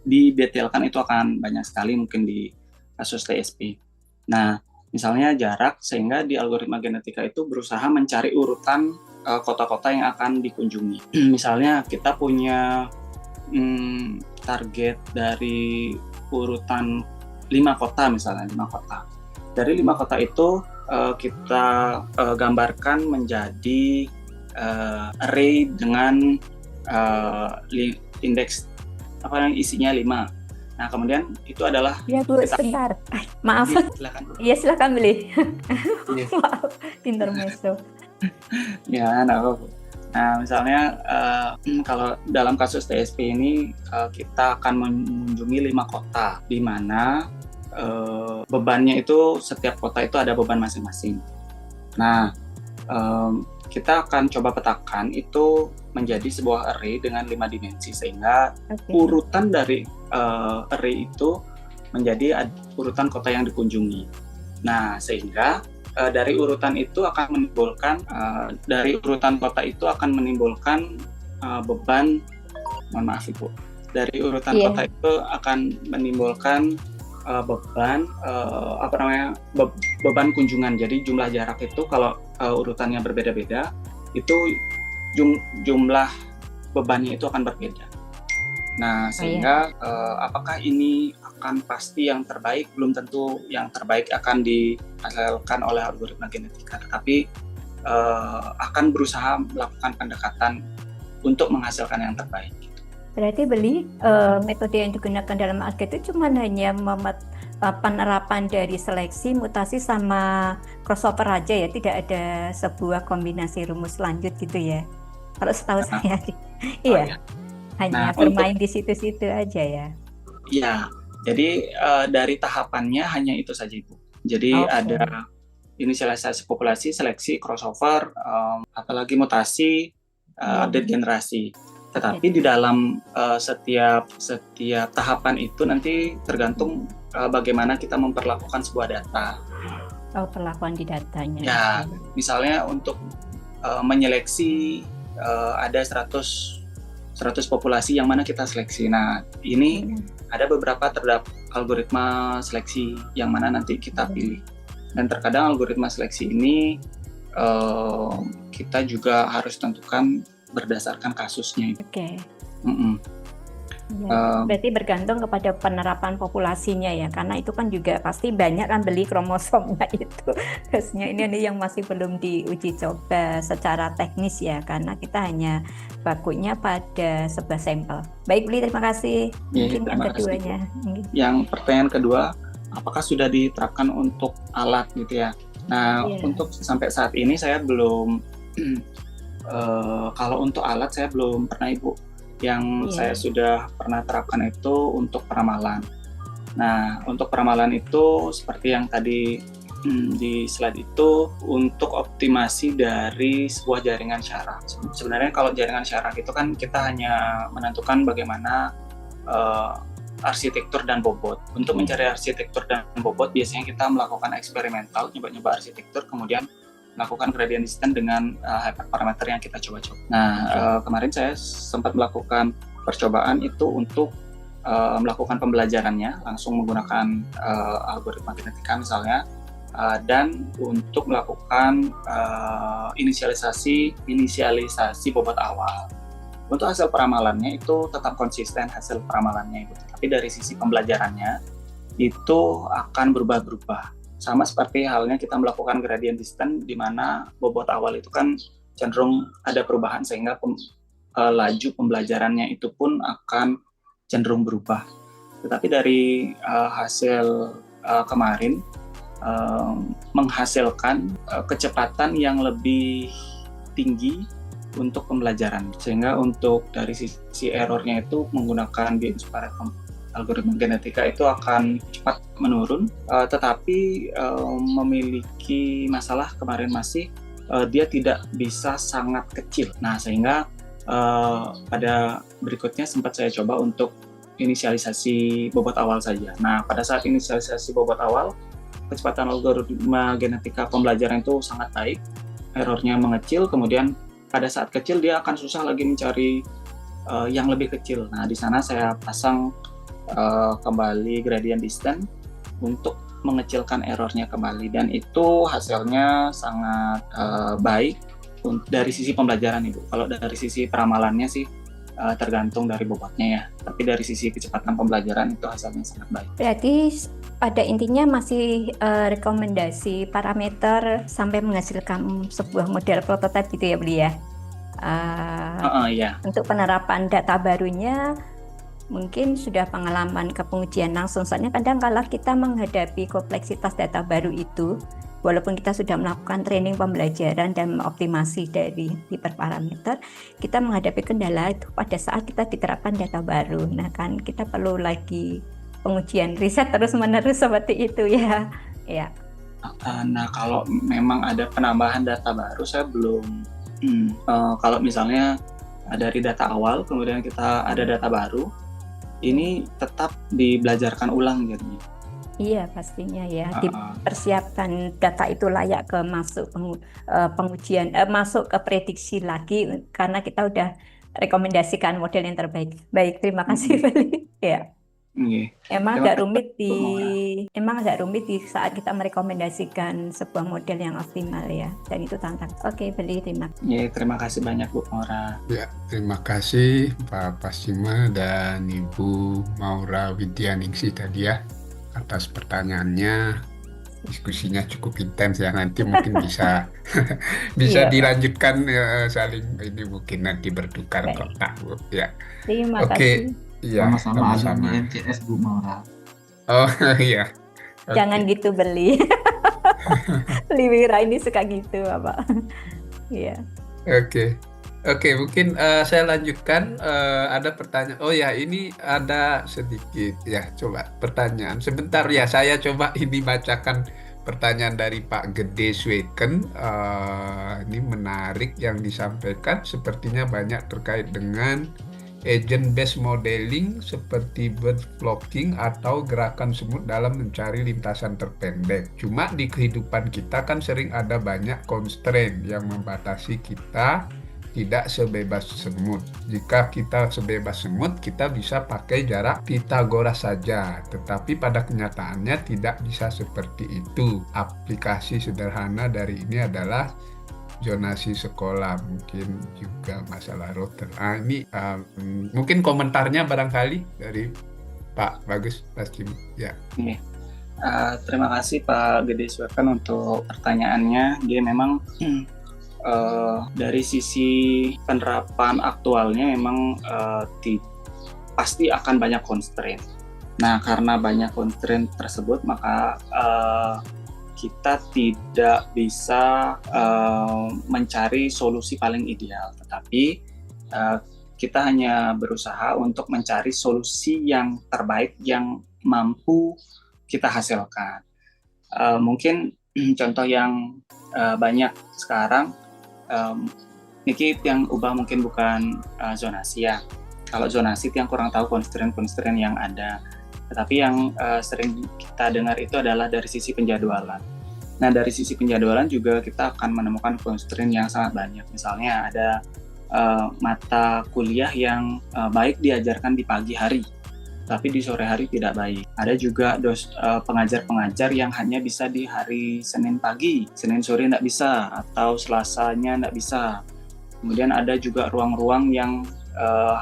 didetailkan itu akan banyak sekali mungkin di kasus TSP. Nah, misalnya jarak, sehingga di algoritma genetika itu berusaha mencari urutan kota-kota yang akan dikunjungi. Misalnya kita punya target dari urutan 5 kota misalnya, 5 kota. Dari 5 kota itu kita gambarkan menjadi array dengan indeks apa yang isinya 5. Nah, kemudian itu adalah Ya Bu, sebentar. Maaf. Silakan. Iya, silakan beli. Yes. Maaf, intermezzo. Ya, nah, misalnya kalau dalam kasus TSP ini kita akan mengunjungi 5 kota, di mana bebannya itu setiap kota itu ada beban masing-masing. Nah, kita akan coba petakan itu menjadi sebuah array dengan 5 dimensi, sehingga urutan dari array itu menjadi urutan kota yang dikunjungi. Nah, sehingga dari urutan itu akan menimbulkan dari urutan kota itu akan menimbulkan beban, mohon maaf Ibu, dari urutan kota itu akan menimbulkan beban beban kunjungan. Jadi jumlah jarak itu kalau urutannya berbeda-beda, itu jumlah bebannya itu akan berbeda. Nah, sehingga apakah ini akan pasti yang terbaik? Belum tentu yang terbaik akan dihasilkan oleh algoritma genetika, tetapi akan berusaha melakukan pendekatan untuk menghasilkan yang terbaik. Berarti metode yang digunakan dalam ALGE itu cuma hanya penerapan dari seleksi, mutasi, sama crossover aja ya, tidak ada sebuah kombinasi rumus lanjut gitu ya? Kalau setahu saya, iya. Hanya bermain di situ-situ aja ya? Iya, jadi dari tahapannya hanya itu saja Ibu. Jadi ada inisialisasi populasi, seleksi, crossover, apalagi mutasi, update generasi. Tetapi di dalam setiap tahapan itu nanti tergantung bagaimana kita memperlakukan sebuah data. Perlakuan di datanya. Ya, misalnya untuk menyeleksi ada 100 populasi yang mana kita seleksi. Nah, ini ada beberapa terdapat algoritma seleksi yang mana nanti kita pilih. Dan terkadang algoritma seleksi ini kita juga harus tentukan berdasarkan kasusnya. Oke. Ya, berarti bergantung kepada penerapan populasinya ya, karena itu kan juga pasti banyak kan beli kromosomnya itu. Terusnya ini yang masih belum diuji coba secara teknis ya, karena kita hanya bakunya pada 11 sampel. Baik Beli, terima kasih. Mungkin yang keduanya. Yang pertanyaan kedua, apakah sudah diterapkan untuk alat gitu ya? Nah, untuk sampai saat ini saya belum, kalau untuk alat saya belum pernah Ibu. Yang saya sudah pernah terapkan itu untuk peramalan. Nah, untuk peramalan itu seperti yang tadi di slide itu, untuk optimasi dari sebuah jaringan syaraf. Sebenarnya kalau jaringan syaraf itu kan kita hanya menentukan bagaimana arsitektur dan bobot. Untuk mencari arsitektur dan bobot biasanya kita melakukan eksperimental, nyoba-nyoba arsitektur, kemudian melakukan gradient descent dengan hyperparameter yang kita coba-coba. Nah, kemarin saya sempat melakukan percobaan itu untuk melakukan pembelajarannya langsung menggunakan algoritma genetika misalnya, dan untuk melakukan inisialisasi bobot awal. Untuk hasil peramalannya itu tetap konsisten hasil peramalannya itu, tapi dari sisi pembelajarannya itu akan berubah-berubah. Sama seperti halnya kita melakukan gradient descent, di mana bobot awal itu kan cenderung ada perubahan, sehingga laju pembelajarannya itu pun akan cenderung berubah. Tetapi dari hasil kemarin menghasilkan kecepatan yang lebih tinggi untuk pembelajaran, sehingga untuk dari sisi errornya itu menggunakan bioinspired algoritma genetika itu akan cepat menurun, tetapi memiliki masalah kemarin masih dia tidak bisa sangat kecil. Nah, sehingga pada berikutnya sempat saya coba untuk inisialisasi bobot awal saja. Nah, pada saat inisialisasi bobot awal, kecepatan algoritma genetika pembelajaran itu sangat baik, errornya mengecil, kemudian pada saat kecil dia akan susah lagi mencari yang lebih kecil. Nah, di sana saya pasang kembali gradient distance untuk mengecilkan errornya kembali, dan itu hasilnya sangat baik dari sisi pembelajaran Ibu. Kalau dari sisi peramalannya sih tergantung dari bobotnya ya, tapi dari sisi kecepatan pembelajaran itu hasilnya sangat baik. Berarti pada intinya masih rekomendasi parameter sampai menghasilkan sebuah model prototipe gitu ya Beli ya. Ya. Untuk penerapan data barunya mungkin sudah pengalaman ke pengujian langsung, soalnya kadang kala kita menghadapi kompleksitas data baru itu, walaupun kita sudah melakukan training pembelajaran dan optimasi dari hiperparameter, kita menghadapi kendala itu pada saat kita diterapkan data baru. Nah kan kita perlu lagi pengujian riset terus-menerus seperti itu ya. Ya. Nah kalau memang ada penambahan data baru, saya belum kalau misalnya dari data awal kemudian kita ada data baru, ini tetap dibelajarkan ulang jadinya. Iya pastinya ya, dipersiapkan data itu layak ke masuk pengujian, masuk ke prediksi lagi karena kita udah rekomendasikan model yang terbaik. Baik, terima kasih Beli. Ya. Emang agak rumit di saat kita merekomendasikan sebuah model yang optimal ya, dan itu tantangan. Oke, Beli, terima kasih banyak Bu Maura. Ya, terima kasih Pak Pascima dan Ibu Maura Widyaningsi tadi ya atas pertanyaannya. Diskusinya cukup intens ya, nanti mungkin bisa Iya, Pak. dilanjutkan saling ini mungkin nanti bertukar Baik. kontak Bu. Ya. Terima Oke. kasih. Iya, Sama-sama sama-sama. alumni MCS Bu Maura. Oh iya. Oke. Jangan gitu Beli. Beli Wira ini suka gitu, Bapak. Iya. Oke, mungkin saya lanjutkan. Ada pertanyaan. Oh ya, ini ada sedikit ya. Coba pertanyaan. Sebentar ya, saya coba ini bacakan pertanyaan dari Pak Gede Sweken. Ini menarik yang disampaikan. Sepertinya banyak terkait dengan agent-based modeling seperti bird flocking atau gerakan semut dalam mencari lintasan terpendek. Cuma di kehidupan kita kan sering ada banyak constraint yang membatasi kita tidak sebebas semut. Jika kita sebebas semut, kita bisa pakai jarak Pythagoras saja. Tetapi pada kenyataannya tidak bisa seperti itu. Aplikasi sederhana dari ini adalah zonasi sekolah, mungkin juga masalah router. Ini mungkin komentarnya barangkali dari Pak Bagus Pascima. Ya. Terima kasih Pak Gede Sweken untuk pertanyaannya. Dia memang dari sisi penerapan aktualnya memang pasti akan banyak constraint. Nah, karena banyak constraint tersebut, maka kita tidak bisa mencari solusi paling ideal, tetapi kita hanya berusaha untuk mencari solusi yang terbaik yang mampu kita hasilkan. Mungkin contoh yang banyak sekarang, Niki yang ubah mungkin bukan zonasi ya. Kalau zonasi yang kurang tahu constraint yang ada. Tetapi yang sering kita dengar itu adalah dari sisi penjadwalan. Nah, dari sisi penjadwalan juga kita akan menemukan constraint yang sangat banyak. Misalnya ada mata kuliah yang baik diajarkan di pagi hari, tapi di sore hari tidak baik. Ada juga pengajar-pengajar yang hanya bisa di hari Senin pagi, Senin sore tidak bisa, atau Selasanya tidak bisa. Kemudian ada juga ruang-ruang yang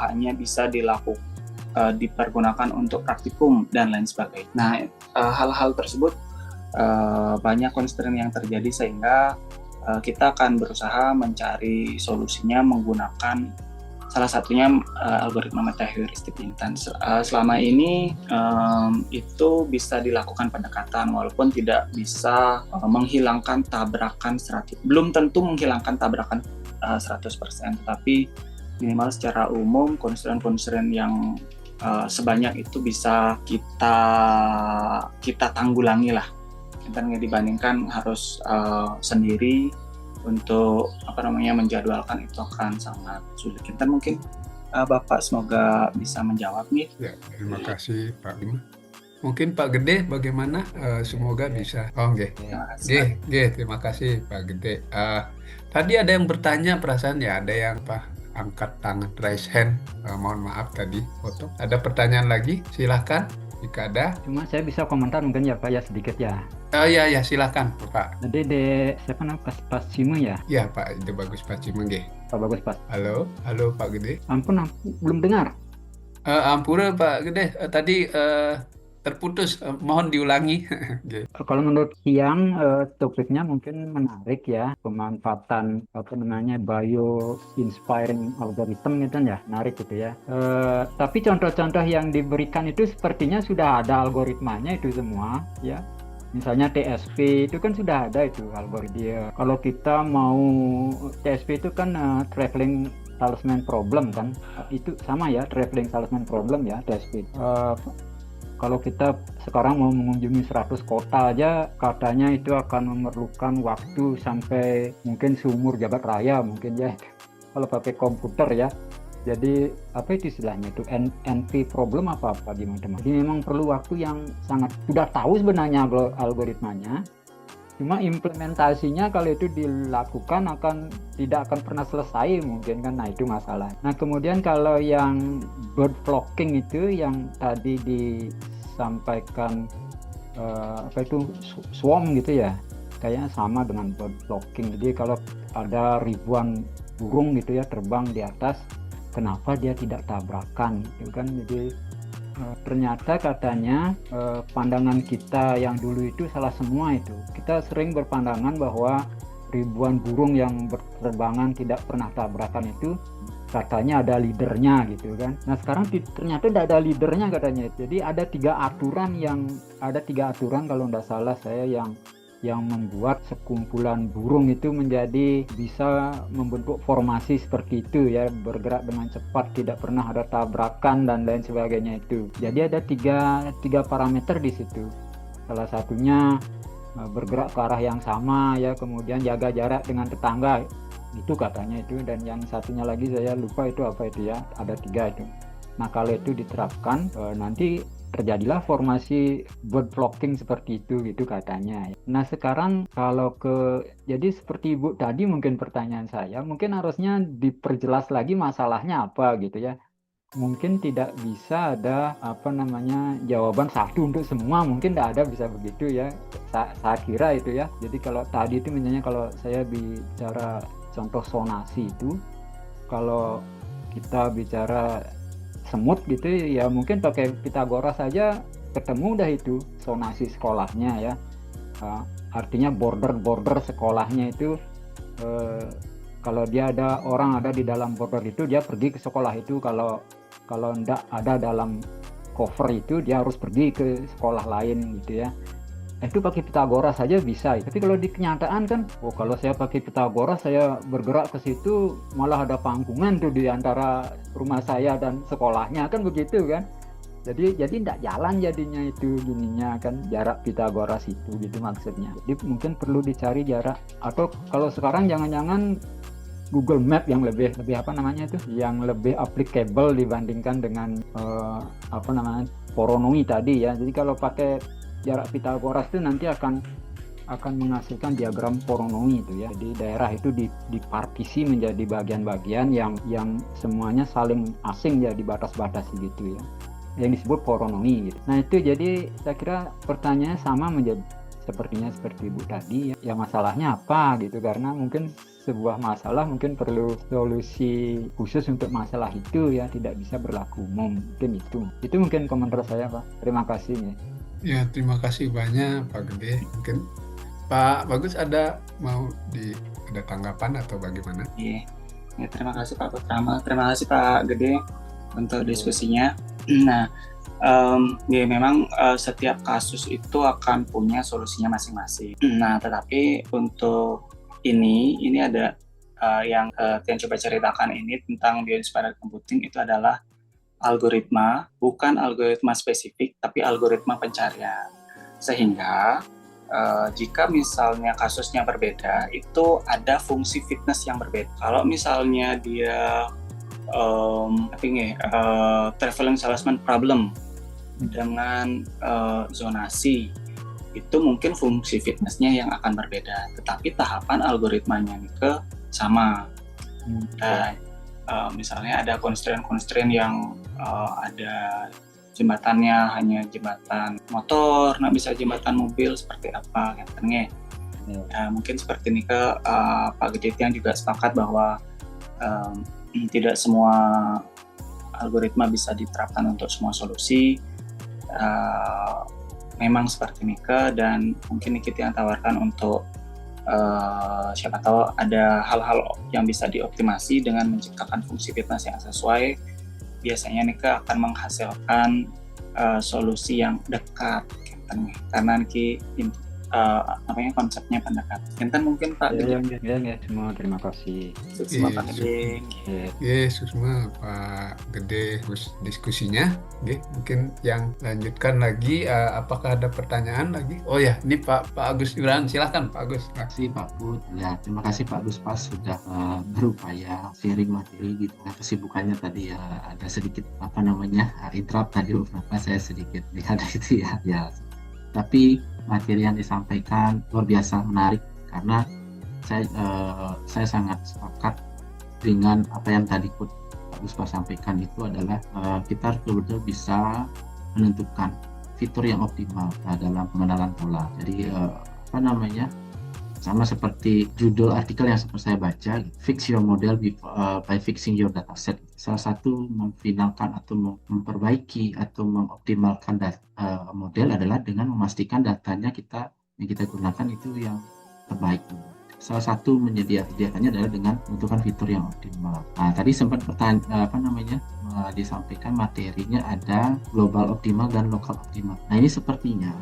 hanya bisa dipergunakan untuk praktikum dan lain sebagainya. Nah, hal-hal tersebut banyak constraint yang terjadi sehingga kita akan berusaha mencari solusinya menggunakan salah satunya algoritma metaheuristik intens. Selama ini itu bisa dilakukan pendekatan walaupun tidak bisa menghilangkan tabrakan 100%. Belum tentu menghilangkan tabrakan 100%, tapi minimal secara umum constraint yang sebanyak itu bisa kita tanggulangi lah. Dan dibandingkan harus sendiri untuk menjadwalkan, itu akan sangat sulit. Kita mungkin Bapak semoga bisa menjawab nih. Ya, terima kasih Pak Bima. Mungkin Pak Gede bagaimana? Semoga bisa. Oh, nggih. Terima kasih Pak Gede. Tadi ada yang bertanya perasaan ya, ada yang angkat tangan, raise hand. Mohon maaf tadi potong. Ada pertanyaan lagi? Silahkan jika ada. Cuma saya bisa komentar mungkin ya Pak ya sedikit ya. Ya, silahkan Pak. Jadi siapa namanya Pak Cime ya? Ya Pak, itu bagus Pak Cimengge. Pak bagus Pak. Halo Pak Gede. Ampun, belum dengar. Ampura Pak Gede, tadi terputus, mohon diulangi. Oke. Kalau menurut Siang, topiknya mungkin menarik ya, pemanfaatan apa namanya bio inspiring algorithm gitu ya, menarik gitu ya. Tapi contoh-contoh yang diberikan itu sepertinya sudah ada algoritmanya itu semua ya. Misalnya TSP itu kan sudah ada itu algoritma. Kalau kita mau TSP itu kan traveling salesman problem kan, itu sama ya, traveling salesman problem ya TSP. Kalau kita sekarang mau mengunjungi 100 kota aja, katanya itu akan memerlukan waktu sampai mungkin seumur jabat raya mungkin ya, kalau pakai komputer ya. Jadi apa itu istilahnya itu NP problem apa gimana? Jadi memang perlu waktu yang sangat, sudah tahu sebenarnya algoritmanya, cuma implementasinya kalau itu dilakukan tidak akan pernah selesai mungkin kan. Nah itu masalah. Nah kemudian kalau yang bird flocking itu yang tadi disampaikan apa itu swarm gitu ya, kayaknya sama dengan bird flocking. Jadi kalau ada ribuan burung gitu ya terbang di atas, kenapa dia tidak tabrakan gitu kan. Jadi ternyata katanya pandangan kita yang dulu itu salah semua. Itu kita sering berpandangan bahwa ribuan burung yang berterbangan tidak pernah tabrakan itu katanya ada leadernya gitu kan. Nah sekarang ternyata tidak ada leadernya katanya. Jadi ada tiga aturan kalau tidak salah saya yang membuat sekumpulan burung itu menjadi bisa membentuk formasi seperti itu ya, bergerak dengan cepat, tidak pernah ada tabrakan dan lain sebagainya itu. Jadi ada tiga parameter di situ. Salah satunya bergerak ke arah yang sama ya, kemudian jaga jarak dengan tetangga, itu katanya itu. Dan yang satunya lagi saya lupa itu apa itu ya, ada tiga itu. Nah kalau itu diterapkan nanti terjadilah formasi bird flocking seperti itu gitu katanya. Nah sekarang kalau jadi seperti Ibu tadi mungkin pertanyaan saya, mungkin harusnya diperjelas lagi masalahnya apa gitu ya. Mungkin tidak bisa ada jawaban satu untuk semua, mungkin tidak ada bisa begitu ya. Saya kira itu ya. Jadi kalau tadi itu misalnya kalau saya bicara contoh sonasi itu, kalau kita bicara semut gitu ya, mungkin pakai Pitagoras saja ketemu dah itu sonasi sekolahnya ya. Artinya border sekolahnya itu kalau dia ada orang ada di dalam border itu, dia pergi ke sekolah itu. Kalau enggak ada dalam cover itu, dia harus pergi ke sekolah lain gitu ya. Itu pakai Pitagoras saja bisa. Tapi kalau di kenyataan kan, kalau saya pakai Pitagoras, saya bergerak ke situ, malah ada pangkungan tuh di antara rumah saya dan sekolahnya kan begitu kan. Jadi tidak jalan jadinya itu gininya kan, jarak Pitagoras itu gitu maksudnya. Jadi mungkin perlu dicari jarak, atau kalau sekarang jangan-jangan Google Map yang lebih yang lebih applicable dibandingkan dengan Voronoi tadi ya. Jadi kalau pakai jarak Pitagoras itu nanti akan menghasilkan diagram Voronoi itu ya. Jadi daerah itu dipartisi menjadi bagian-bagian yang semuanya saling asing ya, dibatas-batasi gitu ya, yang disebut Voronoi gitu. Nah itu jadi saya kira pertanyaannya sama seperti Ibu tadi ya. Ya masalahnya apa gitu, karena mungkin sebuah masalah mungkin perlu solusi khusus untuk masalah itu ya, tidak bisa berlaku umum. Mungkin itu mungkin komentar saya Pak. Terima kasih ya. Ya, terima kasih banyak Pak Gede. Mungkin Pak Bagus ada tanggapan atau bagaimana? Iya, ya, terima kasih Pak Putrama, terima kasih Pak Gede untuk diskusinya. Nah, ya memang setiap kasus itu akan punya solusinya masing-masing. Nah, tetapi untuk ini ada yang coba ceritakan ini tentang bio-inspired computing itu adalah algoritma, bukan algoritma spesifik, tapi algoritma pencarian. Sehingga jika misalnya kasusnya berbeda, itu ada fungsi fitness yang berbeda. Kalau misalnya dia traveling salesman problem dengan zonasi, itu mungkin fungsi fitnessnya yang akan berbeda, tetapi tahapan algoritmanya itu sama. misalnya ada constraint yang ada jembatannya hanya jembatan motor, nah bisa jembatan mobil seperti apa katanya. Mungkin seperti ini Pak Gede yang juga sepakat bahwa tidak semua algoritma bisa diterapkan untuk semua solusi. Memang seperti Nike, dan mungkin kita yang tawarkan untuk siapa tahu ada hal-hal yang bisa dioptimasi dengan menciptakan fungsi fitness yang sesuai. Biasanya Nike akan menghasilkan solusi yang dekat karena Nike namanya konsepnya pendekat. Kinten mungkin Pak Ya, semua terima kasih. Sukses Pak Gede. Susma Pak Gede terus diskusinya. Oke, mungkin yang lanjutkan lagi, apakah ada pertanyaan lagi? Oh ya, ini Pak Agus Ibrahim, silahkan Pak Agus. Terima kasih Pak Bud. Ya, terima kasih Pak Gus Pas sudah berupaya sharing materi gitu. Kesibukannya tadi ya ada sedikit interrupt tadi beberapa, saya sedikit lihat itu ya. Tapi materi yang disampaikan luar biasa menarik karena saya sangat sepakat dengan apa yang tadi Pak Gus Pas sampaikan. Itu adalah kita betul-betul bisa menentukan fitur yang optimal dalam pengenalan pola. Jadi sama seperti judul artikel yang sempat saya baca, fix your model by fixing your dataset. Salah satu memfinalkan atau memperbaiki atau mengoptimalkan model adalah dengan memastikan datanya yang kita gunakan itu yang terbaik. Salah satu menyediakannya adalah dengan menentukan fitur yang optimal. Nah, tadi sempat disampaikan materinya ada global optimal dan lokal optimal. Nah, ini sepertinya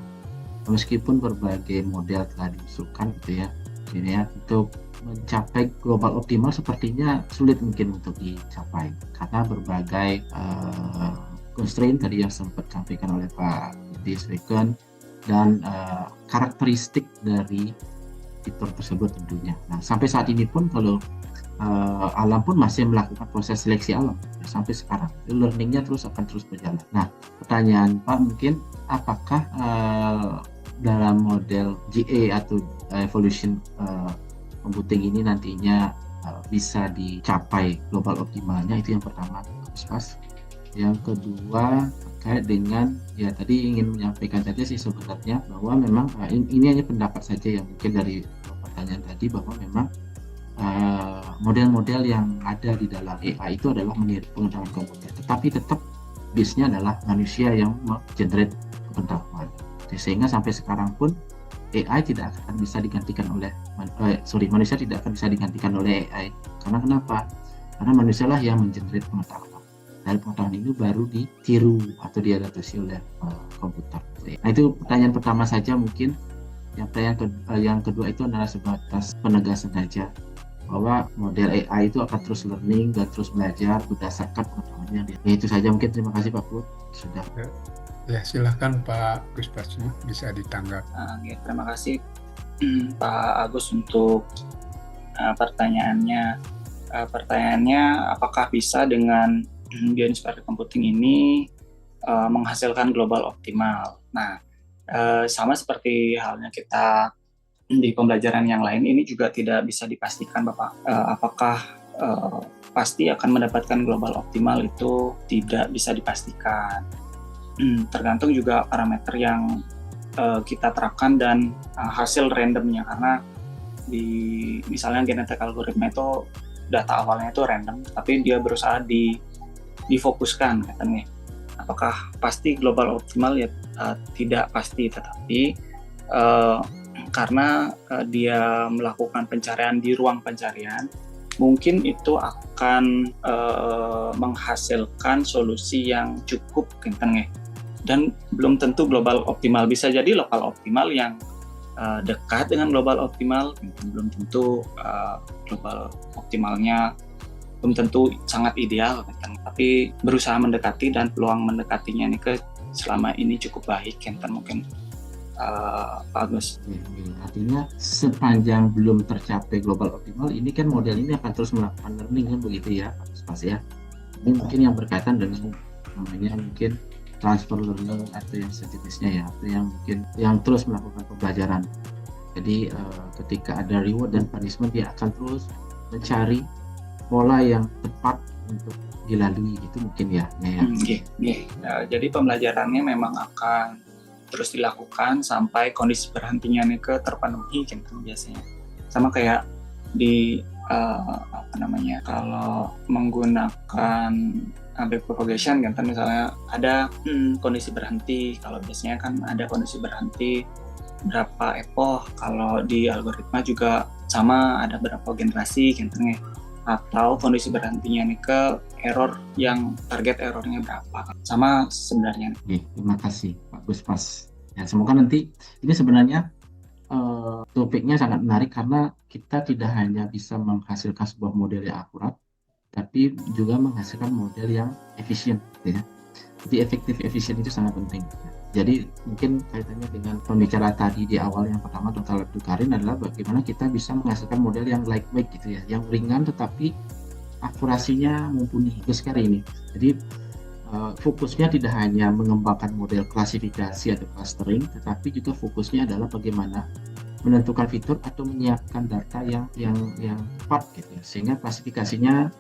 meskipun berbagai model telah diusulkan gitu ya, untuk mencapai global optimal sepertinya sulit mungkin untuk dicapai karena berbagai constraint tadi yang sempat disampaikan oleh Pak Disweken dan karakteristik dari fitur tersebut tentunya. Nah, sampai saat ini pun kalau alam pun masih melakukan proses seleksi alam sampai sekarang, learningnya akan terus berjalan. Nah, pertanyaan Pak mungkin apakah dalam model GA atau evolution computing ini nantinya bisa dicapai global optimalnya? Itu yang pertama, Pas. Yang kedua terkait dengan tadi ingin menyampaikan saja sih sebenarnya bahwa memang ini hanya pendapat saja yang mungkin dari pertanyaan tadi, bahwa memang model-model yang ada di dalam AI itu adalah meniru pengetahuan komputer, tetapi tetap base-nya adalah manusia yang generate pengetahuan. Sehingga sampai sekarang pun AI tidak akan bisa digantikan oleh manusia tidak akan bisa digantikan oleh AI. Karena kenapa? Karena manusialah yang mengenerate pengetahuan. Dan pengetahuan itu baru ditiru atau diadaptasi oleh komputer. Nah, itu pertanyaan pertama saja mungkin. Yang kedua itu adalah sebatas penegasan saja bahwa model AI itu akan terus learning dan terus belajar berdasarkan pengetahuannya. Itu saja mungkin. Terima kasih Pak Put sudah. Ya, silahkan Pak Gus Pasma, bisa ditanggap. Terima kasih Pak Agus untuk pertanyaannya. Pertanyaannya, apakah bisa dengan bioinspired computing ini menghasilkan global optimal? Nah, sama seperti halnya kita di pembelajaran yang lain, ini juga tidak bisa dipastikan Bapak. Apakah pasti akan mendapatkan global optimal? Itu tidak bisa dipastikan. Tergantung juga parameter yang kita terapkan dan hasil randomnya, karena misalnya genetik algoritma itu data awalnya itu random, tapi dia berusaha difokuskan katanya. Apakah pasti global optimal? Ya tidak pasti, tetapi karena dia melakukan pencarian di ruang pencarian, mungkin itu akan menghasilkan solusi yang cukup kencang. Dan belum tentu global optimal, bisa jadi lokal optimal yang dekat dengan global optimal, belum tentu global optimalnya belum tentu sangat ideal, tapi berusaha mendekati dan peluang mendekatinya selama ini cukup baik, mungkin Pak Agus. Artinya sepanjang belum tercapai global optimal, ini kan model ini akan terus melakukan learning kan begitu ya Pak ya. Ini mungkin yang berkaitan dengan namanya mungkin transfer learning atau yang sejenisnya ya, atau yang mungkin yang terus melakukan pembelajaran. Jadi ketika ada reward dan punishment, dia akan terus mencari pola yang tepat untuk dilalui itu mungkin ya. Jadi pembelajarannya memang akan terus dilakukan sampai kondisi berhentinya ke terpenuhi gitu biasanya. Sama kayak di kalau menggunakan backpropagation kan misalnya ada kondisi berhenti. Kalau biasanya kan ada kondisi berhenti berapa epoch. Kalau di algoritma juga sama, ada berapa generasi gitu nih. Atau kondisi berhentinya ke error yang target errornya berapa, sama sebenarnya. Terima kasih Pak Guspas. Ya, semoga nanti ini sebenarnya topiknya sangat menarik karena kita tidak hanya bisa menghasilkan sebuah model yang akurat, tapi juga menghasilkan model yang efisien, ya. Jadi efektif efisien itu sangat penting. Jadi mungkin kaitannya dengan pembicara tadi di awal yang pertama Dr. Abdul adalah bagaimana kita bisa menghasilkan model yang lightweight gitu ya, yang ringan tetapi akurasinya mumpuni itu sekali ini. Jadi fokusnya tidak hanya mengembangkan model klasifikasi atau clustering, tetapi juga fokusnya adalah bagaimana menentukan fitur atau menyiapkan data yang tepat gitu ya, sehingga klasifikasinya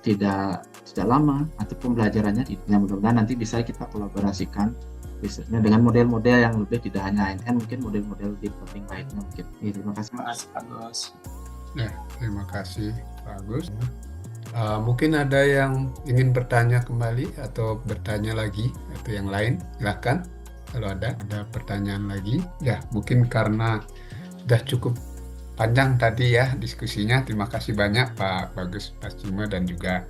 tidak lama atau pembelajarannya mudah-mudahan nanti bisa kita kolaborasikan misalnya dengan model-model yang lebih tidak hanya ANN, mungkin model-model deep learning lainnya mungkin. Terima kasih. Terima kasih Pak Gus. Ya, terima kasih Pak Agus. Mungkin ada yang ingin bertanya kembali atau bertanya lagi atau yang lain, silakan. Kalau ada pertanyaan lagi, ya mungkin karena sudah cukup panjang tadi ya diskusinya. Terima kasih banyak Pak Bagus Pascima dan juga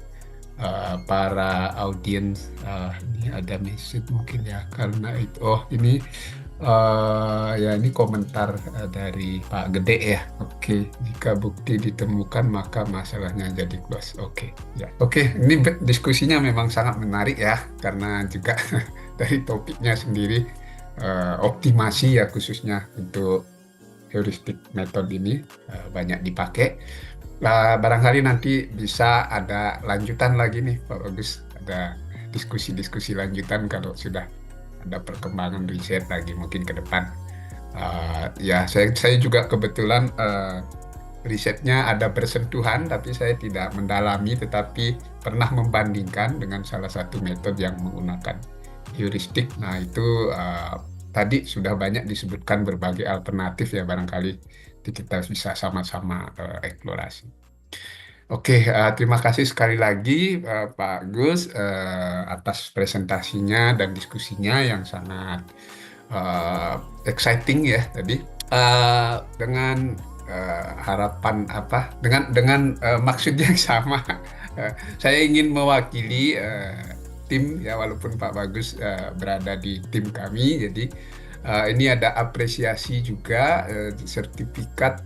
para audiens. Ini ada message mungkin ya, karena itu ini ya ini komentar dari Pak Gede ya. Oke, jika bukti ditemukan maka masalahnya jadi close. Oke, ya. Oke, ini diskusinya memang sangat menarik ya, karena juga dari topiknya sendiri optimasi ya, khususnya untuk heuristik method ini banyak dipakai. Barangkali nanti bisa ada lanjutan lagi nih Pak Bagus, ada diskusi-diskusi lanjutan kalau sudah ada perkembangan riset lagi mungkin ke depan. Ya saya juga kebetulan risetnya ada bersentuhan, tapi saya tidak mendalami, tetapi pernah membandingkan dengan salah satu metode yang menggunakan heuristik. Nah itu tadi sudah banyak disebutkan berbagai alternatif ya, barangkali kita bisa sama-sama eksplorasi. Oke, terima kasih sekali lagi Pak Gus atas presentasinya dan diskusinya yang sangat exciting ya tadi. Dengan harapan dengan maksud yang sama, saya ingin mewakili tim ya, walaupun Pak Bagus berada di tim kami, jadi ini ada apresiasi juga sertifikat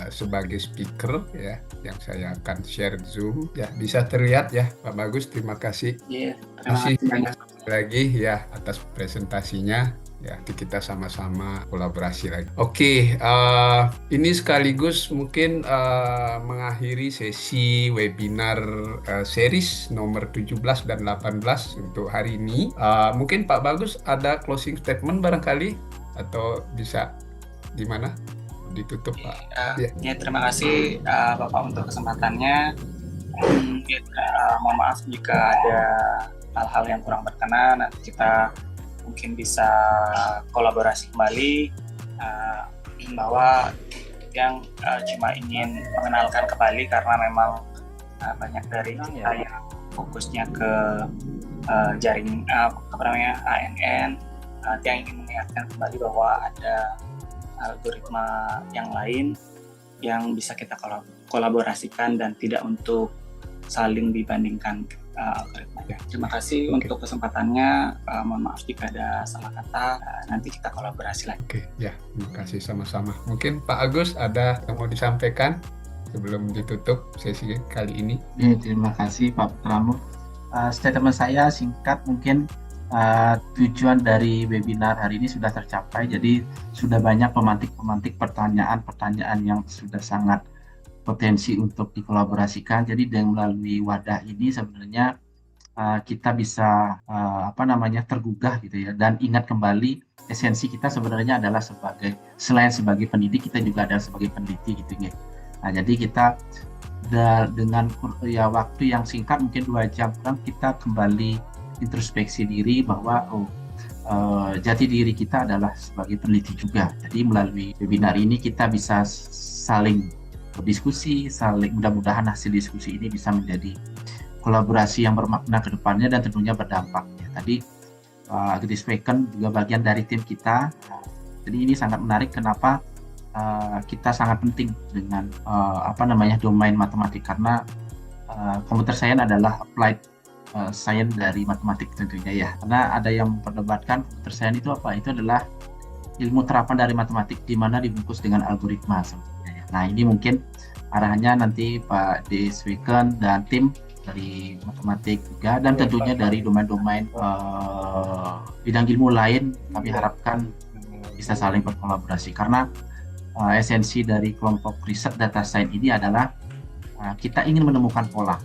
sebagai speaker ya, yang saya akan share Zoom ya, bisa terlihat ya Pak Bagus. Terima kasih. Terima kasih banyak lagi ya atas presentasinya ya, nanti kita sama-sama kolaborasi lagi. Oke, ini sekaligus mungkin mengakhiri sesi webinar series nomor 17 dan 18 untuk hari ini. Mungkin Pak Bagus ada closing statement barangkali, atau bisa gimana? Ditutup Pak. Terima kasih Bapak untuk kesempatannya. Mohon maaf jika ada hal-hal yang kurang berkenan, nanti kita mungkin bisa kolaborasi kembali, bahwa yang cuma ingin mengenalkan kembali karena memang banyak dari kita yang fokusnya ke jaring ANN, yang ingin mengingatkan kembali bahwa ada algoritma yang lain yang bisa kita kolaborasikan dan tidak untuk saling dibandingkan algoritmanya. Terima kasih untuk kesempatannya. Mohon maaf jika ada salah kata. Nanti kita kolaborasi lagi. Oke, ya, terima kasih sama-sama. Mungkin Pak Agus ada yang mau disampaikan sebelum ditutup sesi kali ini? Terima kasih Pak Putramo. Statement saya singkat, mungkin tujuan dari webinar hari ini sudah tercapai. Jadi sudah banyak pemantik pertanyaan yang sudah sangat potensi untuk dikolaborasikan. Jadi dengan melalui wadah ini sebenarnya kita bisa tergugah gitu ya, dan ingat kembali esensi kita sebenarnya adalah selain sebagai pendidik, kita juga adalah sebagai peneliti gitu ya. Nah, jadi kita dengan ya waktu yang singkat mungkin 2 jam kurang kita kembali introspeksi diri bahwa jati diri kita adalah sebagai peneliti juga. Jadi melalui webinar ini kita bisa saling berdiskusi, mudah-mudahan hasil diskusi ini bisa menjadi kolaborasi yang bermakna ke depannya dan tentunya berdampak. Ya, tadi Chris Waken juga bagian dari tim kita. Jadi ini sangat menarik kenapa kita sangat penting dengan domain matematik karena computer science adalah applied science dari matematik tentunya ya. Karena ada yang memperdebatkan computer science itu apa? Itu adalah ilmu terapan dari matematik di mana dibungkus dengan algoritma sebenarnya ya. Nah, ini mungkin arahannya nanti Pak Desweken dan tim dari matematik juga dan tentunya dari domain-domain bidang ilmu lain kami harapkan bisa saling berkolaborasi karena esensi dari kelompok riset data science ini adalah kita ingin menemukan pola.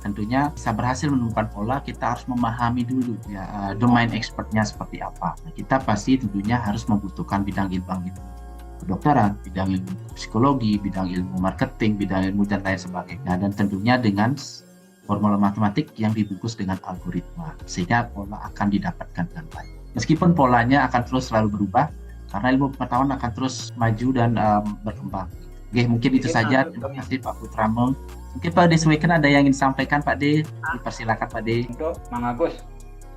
Tentunya bisa berhasil menemukan pola, kita harus memahami dulu ya domain expertnya seperti apa. Nah, kita pasti tentunya harus membutuhkan bidang ilmu kedokteran, bidang ilmu psikologi, bidang ilmu marketing, bidang ilmu dan lain sebagainya. Dan tentunya dengan formula matematik yang dibungkus dengan algoritma, sehingga pola akan didapatkan dengan baik. Meskipun polanya akan terus selalu berubah, karena ilmu pengetahuan akan terus maju dan berkembang. Oke, mungkin itu saja. Terima kasih Pak Putramo. Mungkin Pak Desweken ada yang ingin disampaikan Pak D. Dipersilakan Pak D. Untuk Mang Agus.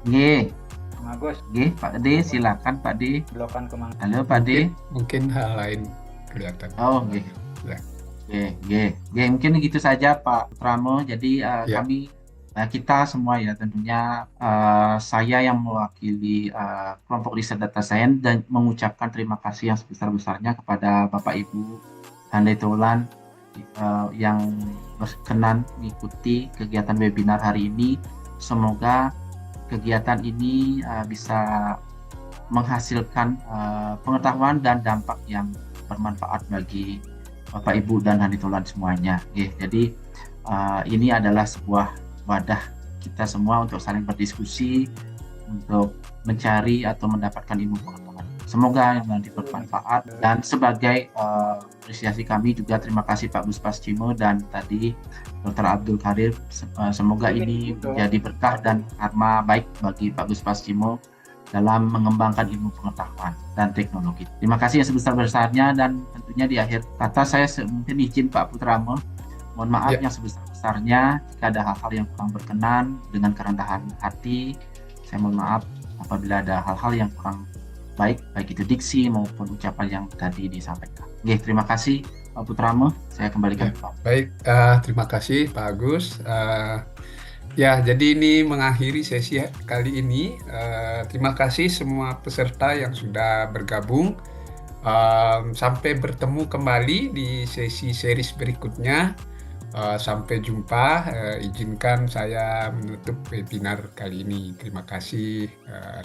Oke. Mang Agus. Oke, Pak D, silakan Pak D. Belokan ke Mang. Halo Pak D. Mungkin hal lain kelihatan. Oh, oke. Ya. Oke. Mungkin gitu saja Pak Putramo. Jadi Ya. kita semua ya tentunya saya yang mewakili kelompok riset data science dan mengucapkan terima kasih yang sebesar-besarnya kepada Bapak Ibu Handai Tolan yang berkenan mengikuti kegiatan webinar hari ini. Semoga kegiatan ini bisa menghasilkan pengetahuan dan dampak yang bermanfaat bagi Bapak Ibu dan Handai Tolan semuanya. Jadi ini adalah sebuah wadah kita semua untuk saling berdiskusi, untuk mencari atau mendapatkan ilmu pengetahuan. Semoga nanti bermanfaat dan sebagai apresiasi kami juga terima kasih Pak Buspascimo dan tadi Dr. Abdul Kadir. Semoga ini menjadi berkah dan karma baik bagi Pak Buspascimo dalam mengembangkan ilmu pengetahuan dan teknologi. Terima kasih yang sebesar-besarnya dan tentunya di akhir kata saya mungkin izin Pak Putramo. Mohon maaf yang sebesar-besarnya jika ada hal-hal yang kurang berkenan dengan kerendahan hati. Saya mohon maaf apabila ada hal-hal yang kurang baik itu diksi maupun ucapan yang tadi disampaikan. Terima kasih Pak Putramo. Saya kembalikan ke Pak. Baik, terima kasih Pak Agus. Jadi ini mengakhiri sesi kali ini. Terima kasih semua peserta yang sudah bergabung. Sampai bertemu kembali di sesi series berikutnya. Sampai jumpa. Izinkan saya menutup webinar kali ini. Terima kasih.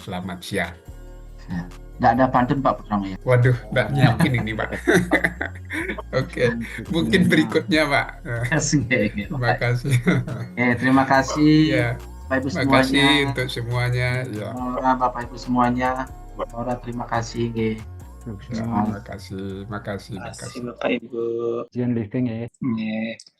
Selamat siang. Nggak ada pantun Pak Putramo ya? Waduh, nggak nyiapin ini Pak. Oke, mungkin berikutnya Pak. Terima kasih. Terima kasih Bapak Ibu Terima semuanya. kasih untuk semuanya. Ya. Bapak Ibu semuanya. Terima kasih. Terima kasih. Terima kasih Bapak Ibu. Zion living ya. Yeah.